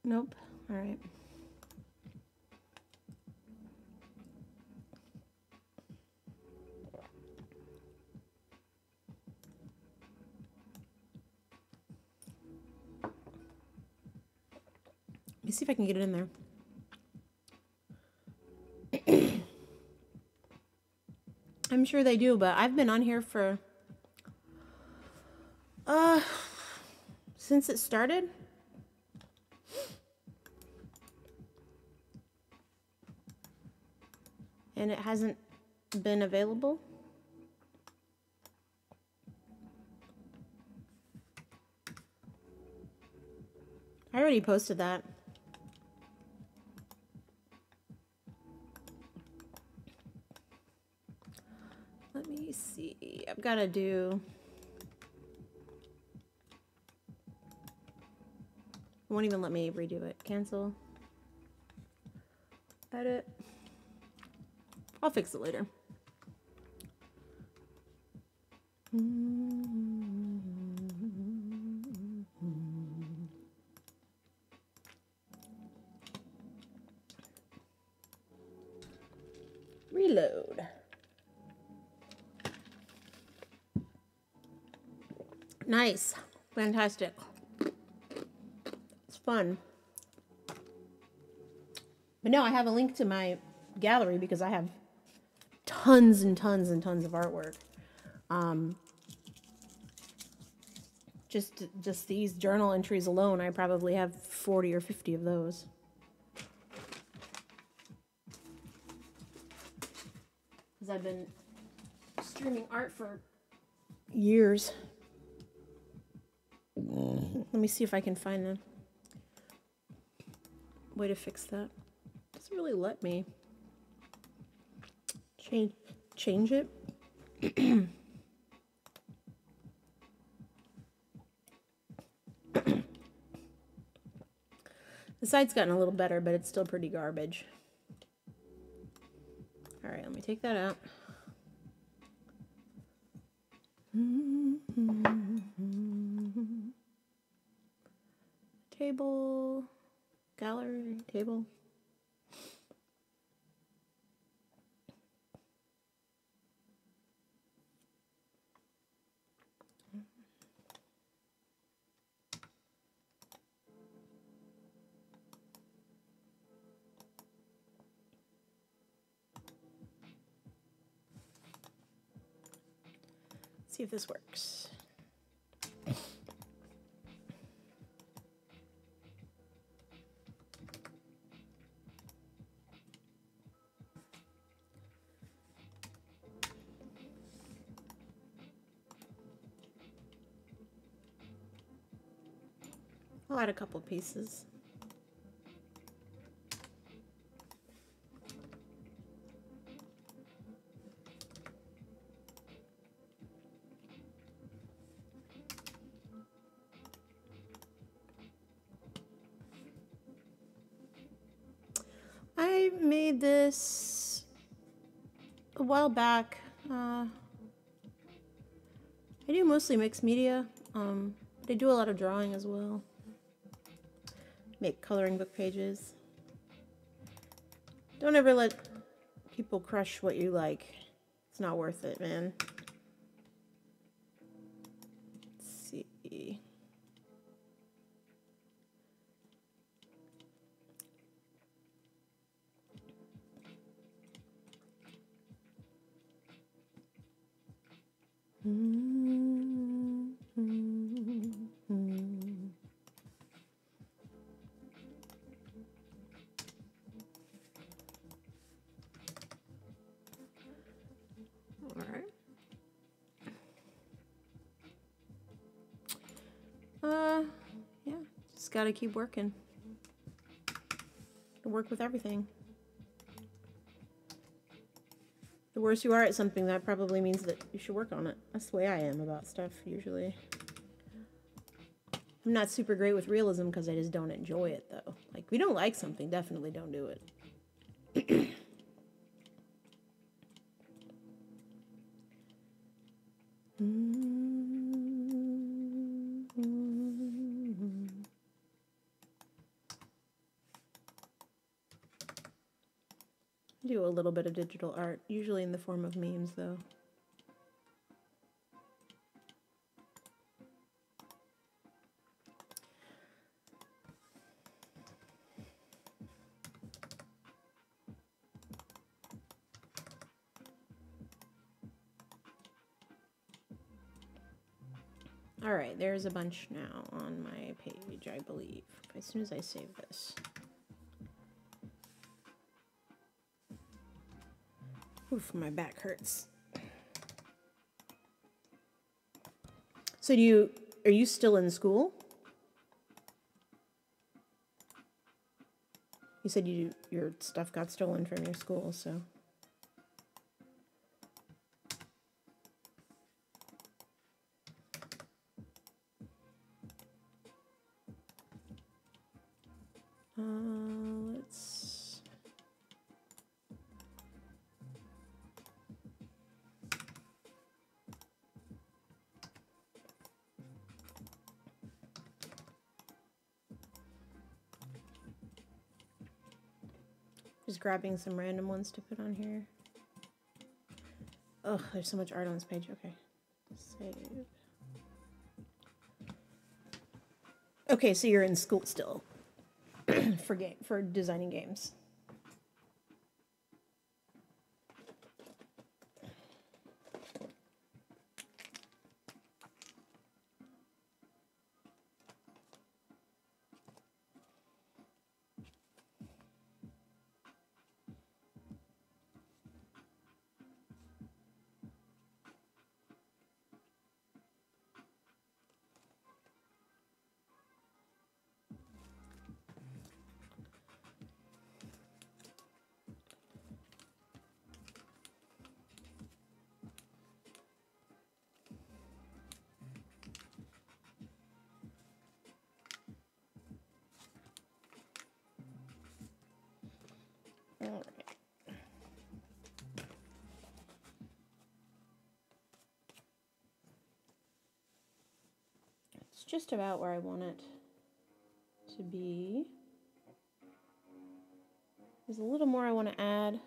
Nope. All right. Let me see if I can get it in there. I'm sure they do, but I've been on here for since it started. And it hasn't been available. I already posted that. Let me see. I've got to do... It won't even let me redo it. Cancel. Edit. I'll fix it later. Reload. Nice. Fantastic. It's fun. But no, I have a link to my gallery because I have tons and tons and tons of artwork. Just these journal entries alone, I probably have 40 or 50 of those. Because I've been streaming art for years. Let me see if I can find a way to fix that. It doesn't really let me change it. The site's gotten a little better, but it's still pretty garbage. All right, let me take that out. Table, gallery, table. See if this works. I'll add a couple pieces. I made this a while back. I do mostly mixed media. But I do a lot of drawing as well. Make coloring book pages. Don't ever let people crush what you like. It's not worth it, man. Let's see. Yeah, just gotta keep working. Work with everything. The worse you are at something, that probably means that you should work on it. That's the way I am about stuff, usually. I'm not super great with realism because I just don't enjoy it, though. Like, if you don't like something, definitely don't do it. I do a little bit of digital art, usually in the form of memes, though. All right, there's a bunch now on my page, I believe, as soon as I save this. Oof, my back hurts. So are you still in school? You said your stuff got stolen from your school, so. Let's. Just grabbing some random ones to put on here. Oh, there's so much art on this page. Okay. Save. Okay, so you're in school still for designing games. All right. It's just about where I want it to be. There's a little more I want to add.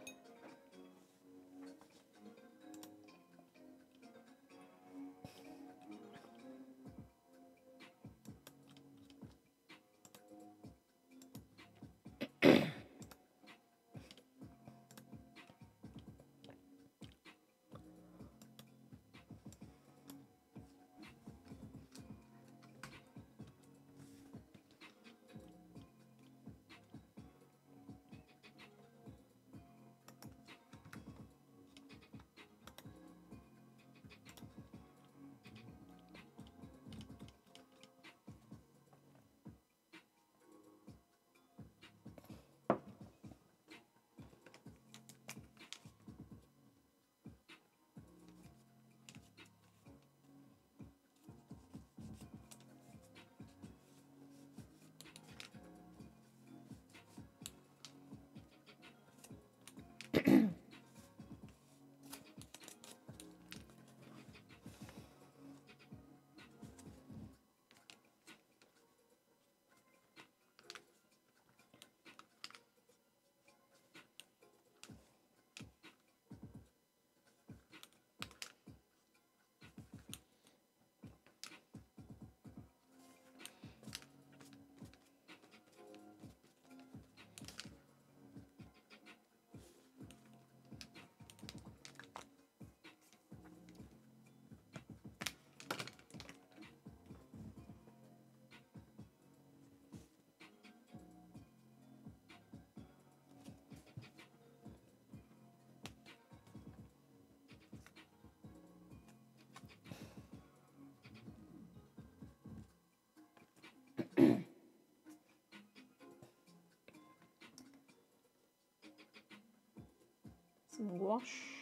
Some gouache.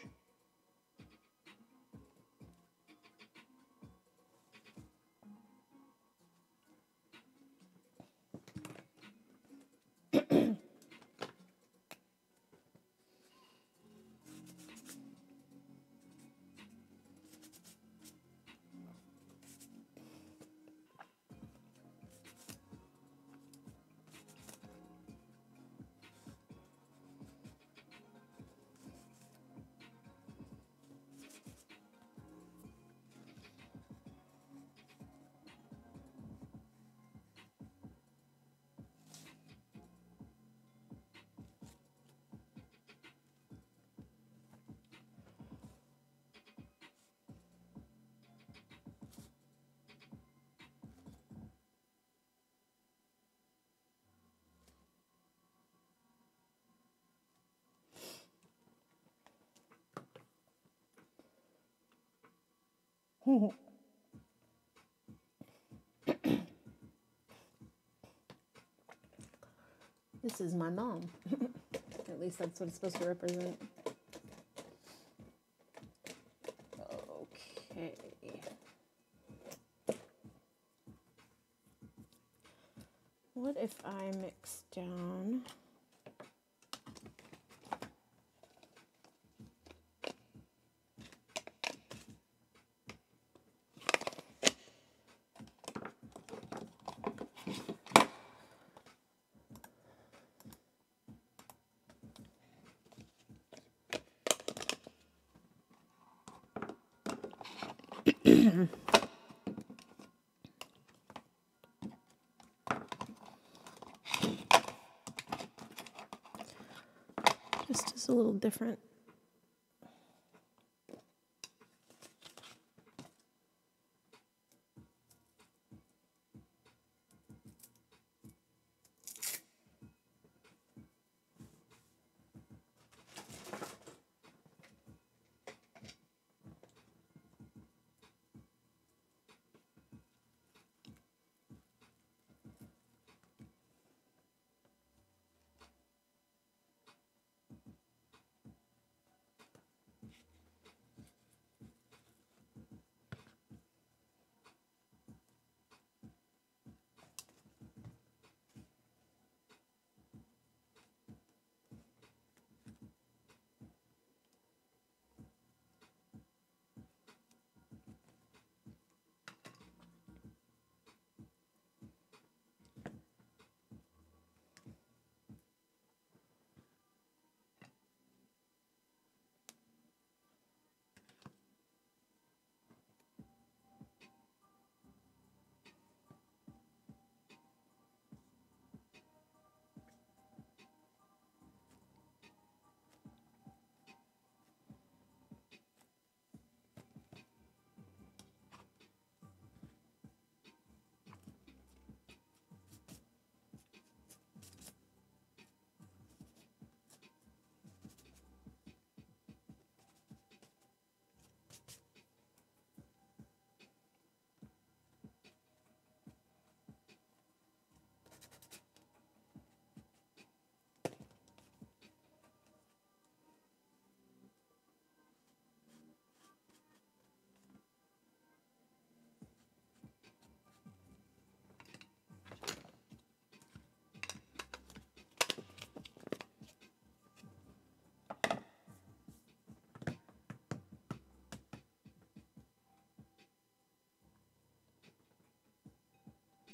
This is my mom. At least that's what it's supposed to represent. Okay. What if I mix down just as a little different.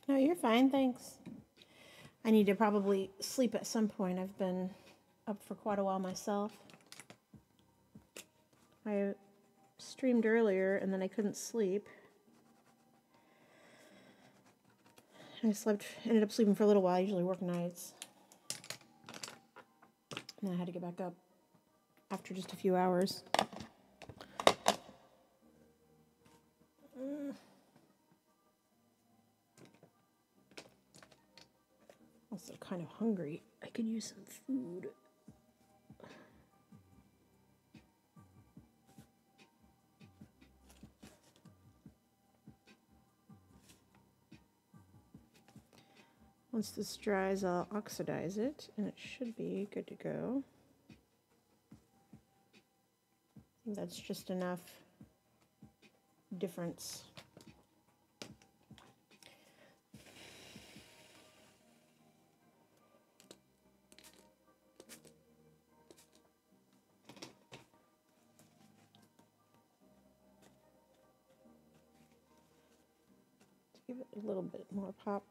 No, you're fine, thanks. I need to probably sleep at some point. I've been up for quite a while myself. I streamed earlier and then I couldn't sleep. I ended up sleeping for a little while. I usually work nights. And then I had to get back up after just a few hours. Also kind of hungry. I could use some food. Once this dries, I'll oxidize it, and it should be good to go. That's just enough difference. Give it a little bit more pop.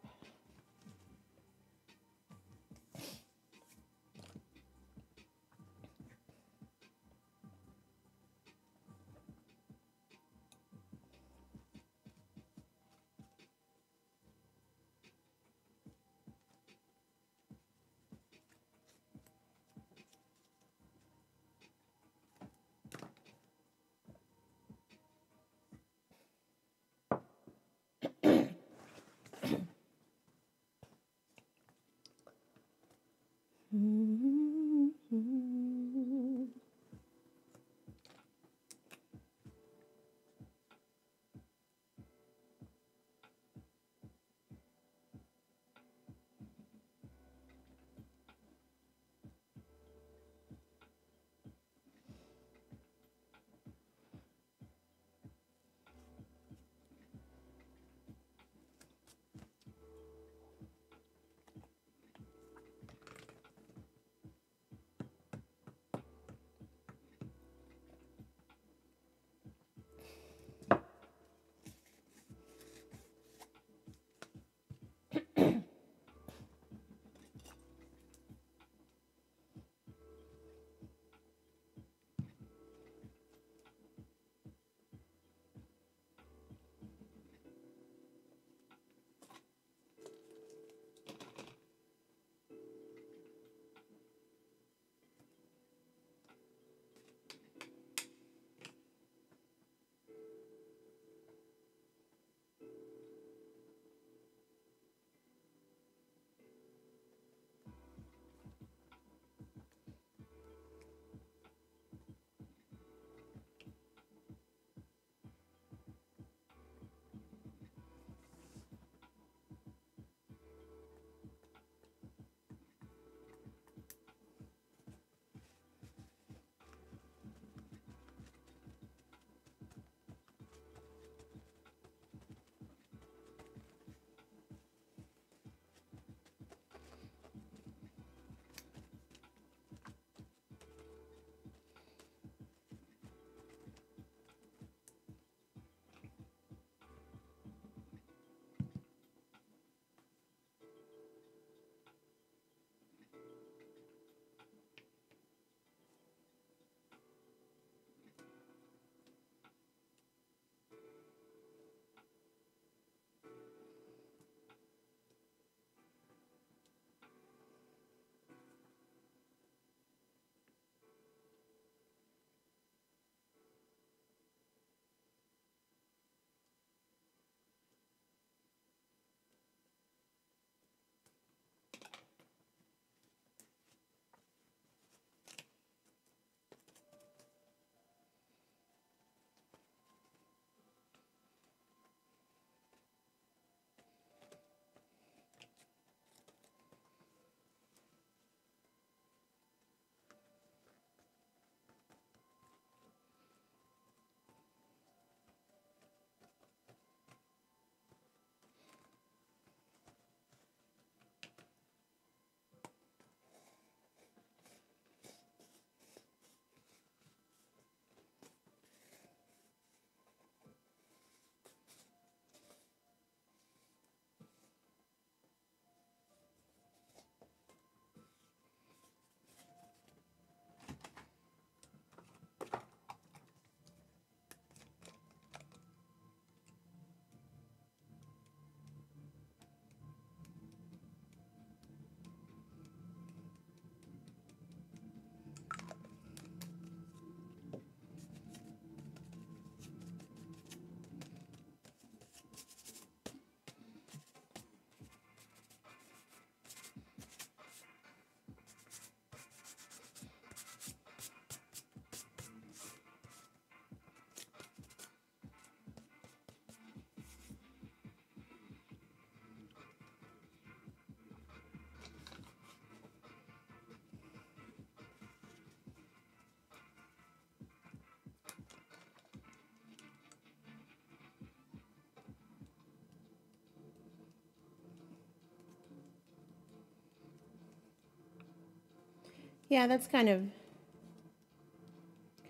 Yeah, that's kind of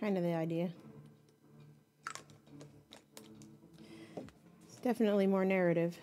the idea. It's definitely more narrative.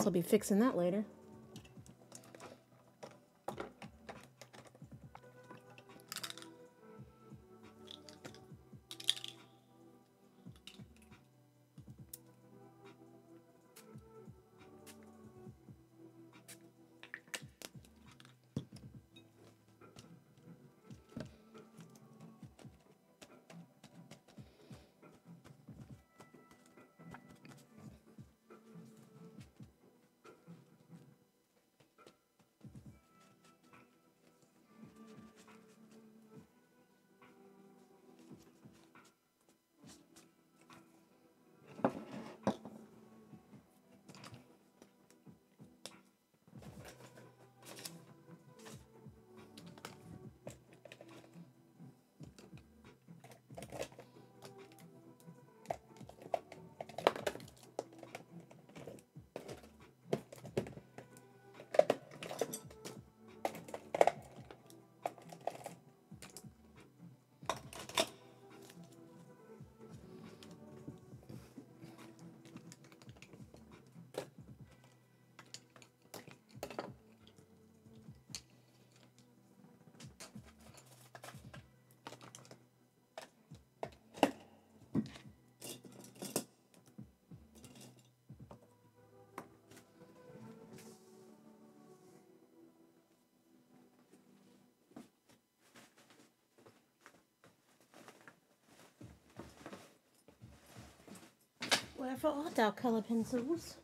Guess I'll be fixing that later. Wherefore art thou, colour pencils?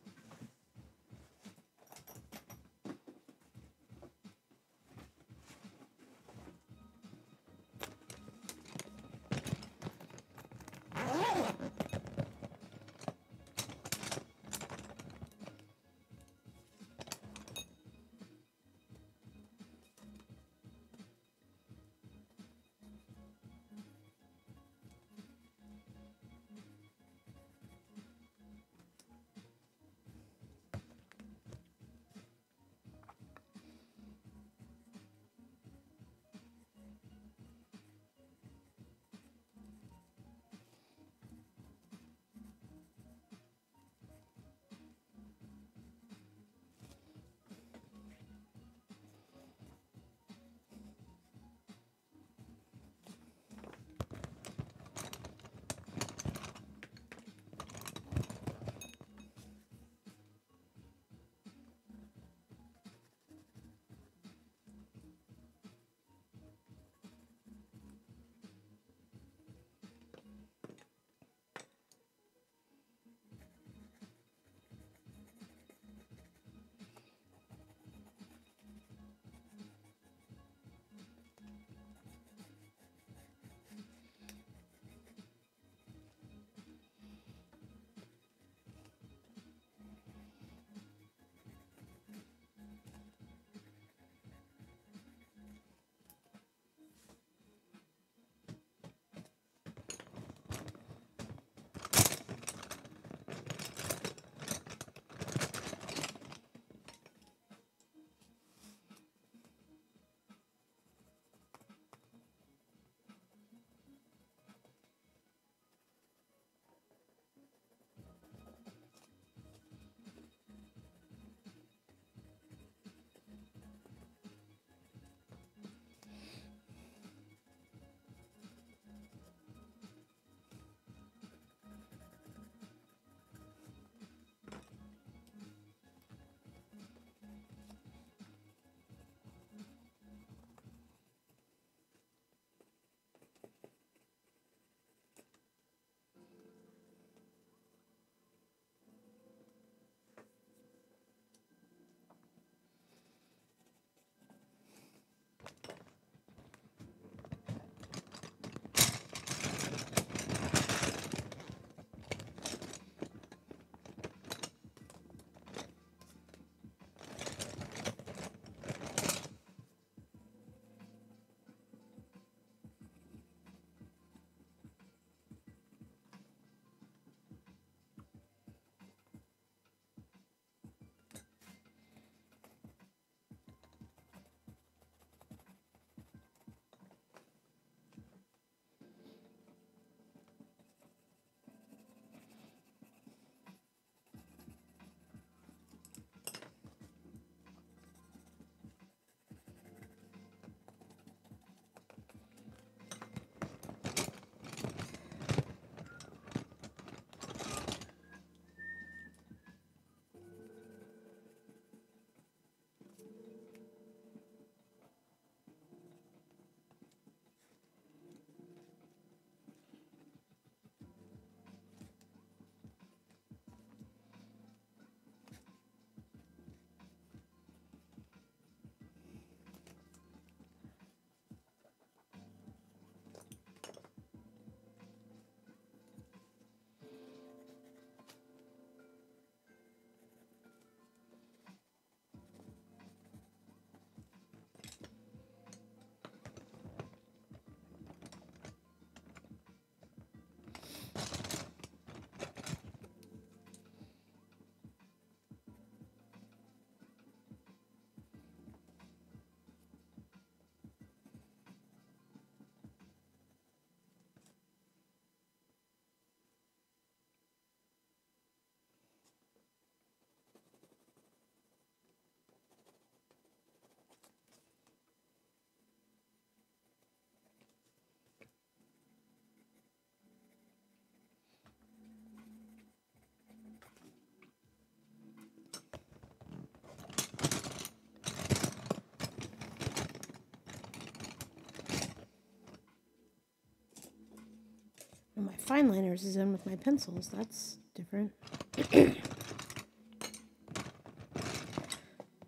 Well, my fine liners is in with my pencils. That's different.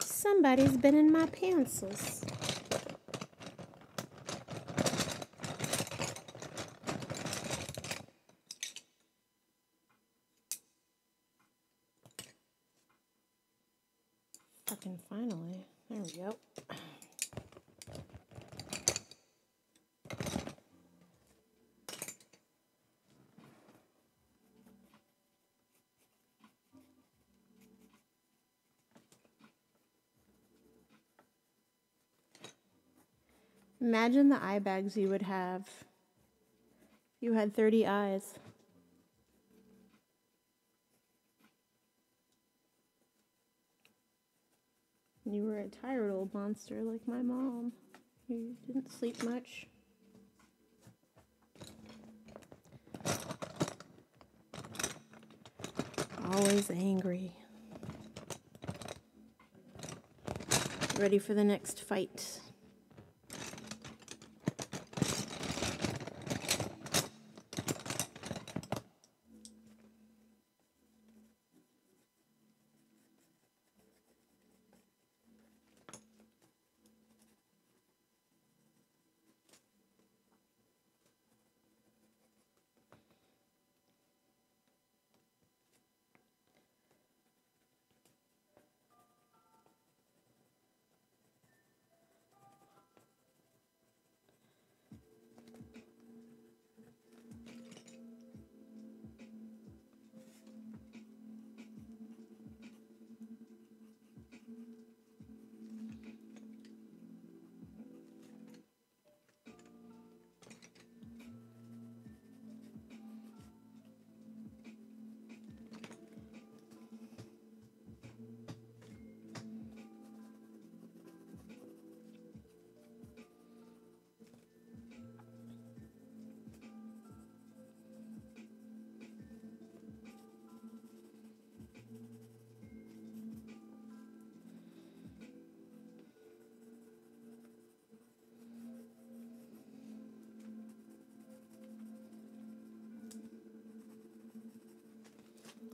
Somebody's been in my pencils. Fucking finally. There we go. Imagine the eye bags you would have if you had 30 eyes. You were a tired old monster like my mom. You didn't sleep much. Always angry. Ready for the next fight.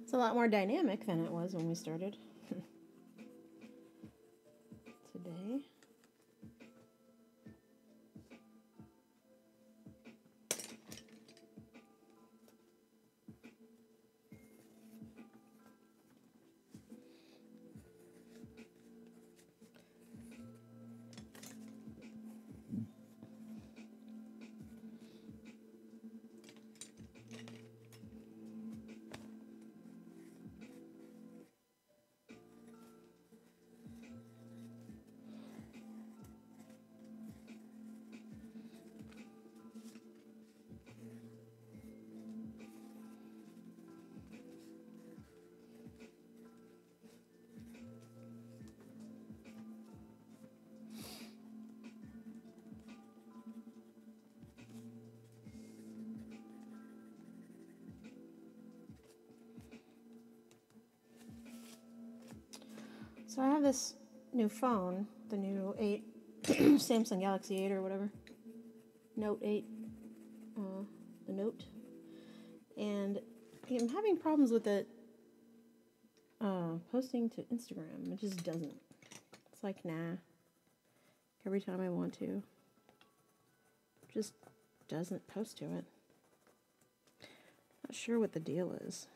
It's a lot more dynamic than it was when we started. Today. So I have this new phone, the new 8, Samsung Galaxy 8 or whatever, Note 8, the Note, and I'm having problems with it posting to Instagram. It just doesn't. It's like, nah, every time I want to, it just doesn't post to it. Not sure what the deal is.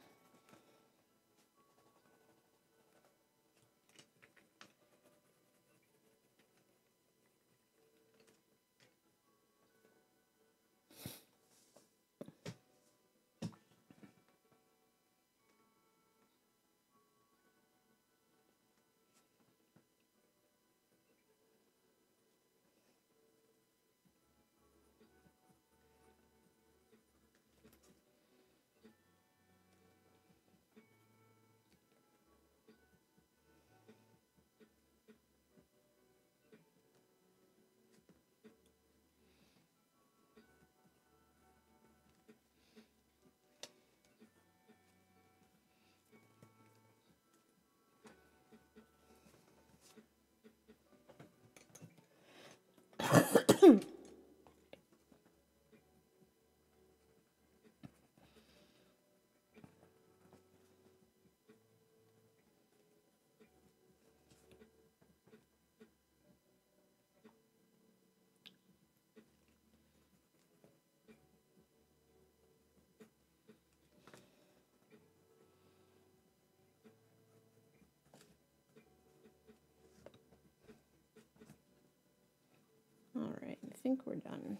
think we're done.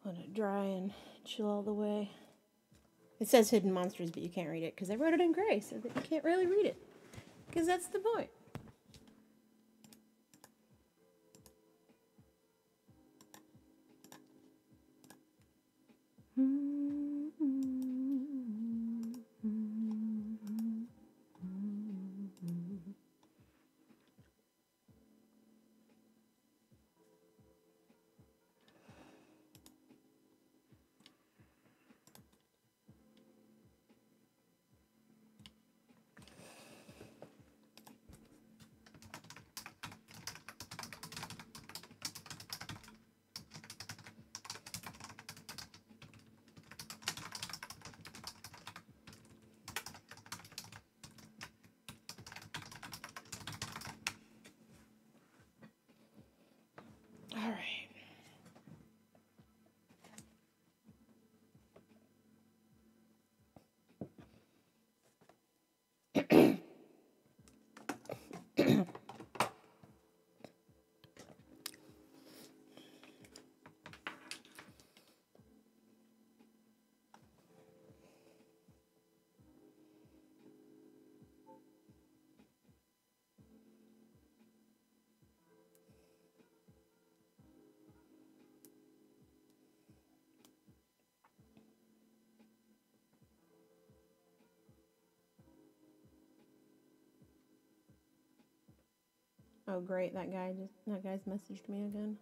Let it dry and chill all the way. It says Hidden Monsters, but you can't read it because I wrote it in gray so that you can't really read it. Because that's the point. All right. Oh great, that guy's messaged me again.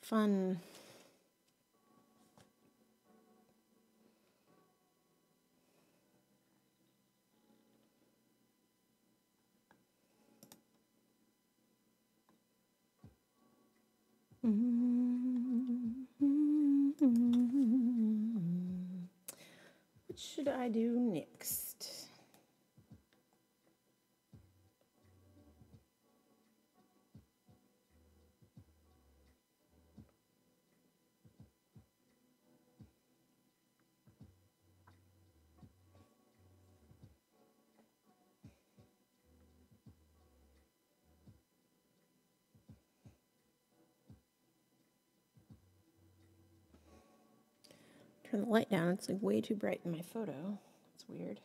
Fun. What should I do next? Turn the light down. It's like way too bright in my photo. It's weird.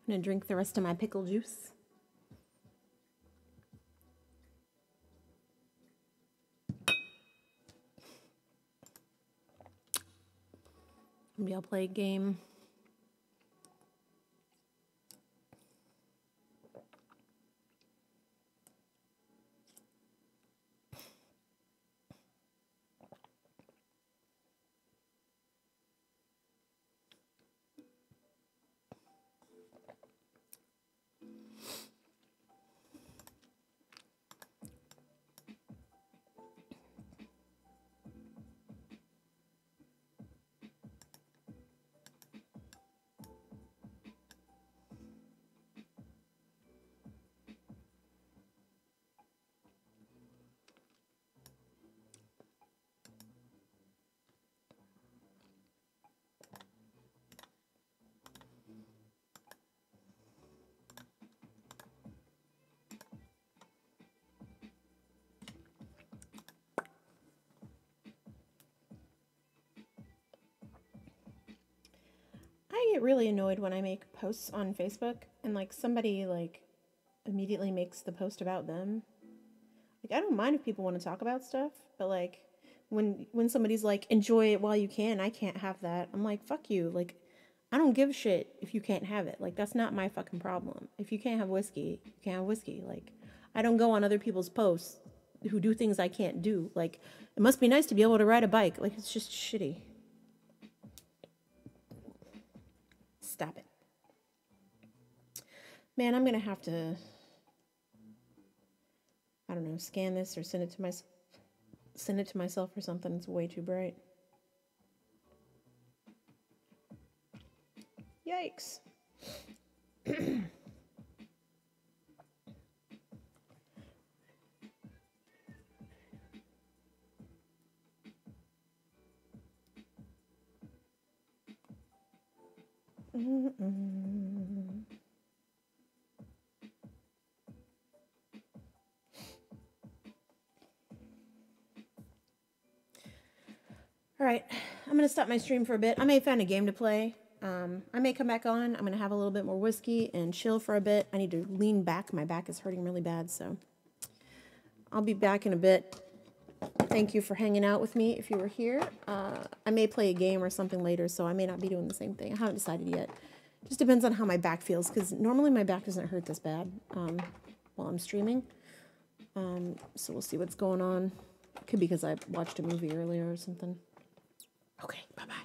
I'm gonna drink the rest of my pickle juice. Maybe I'll play a game. get really annoyed when I make posts on Facebook and like somebody like immediately makes the post about them. Like I don't mind if people want to talk about stuff, but like when somebody's like enjoy it while you can, I can't have that. I'm like, fuck you. Like I don't give a shit if you can't have it. Like that's not my fucking problem. If you can't have whiskey, you can't have whiskey. Like I don't go on other people's posts who do things I can't do. Like it must be nice to be able to ride a bike. Like it's just shitty. Stop it. Man, I'm gonna have to, I don't know, scan this or send it to myself or something. It's way too bright. Yikes. All right, I'm gonna stop my stream for a bit. I may find a game to play. I may come back on. I'm gonna have a little bit more whiskey and chill for a bit. I need to lean back. My back is hurting really bad, so I'll be back in a bit. Thank you for hanging out with me if you were here. I may play a game or something later, so I may not be doing the same thing. I haven't decided yet. Just depends on how my back feels, because normally my back doesn't hurt this bad while I'm streaming. So we'll see what's going on. It could be because I watched a movie earlier or something. Okay, bye-bye.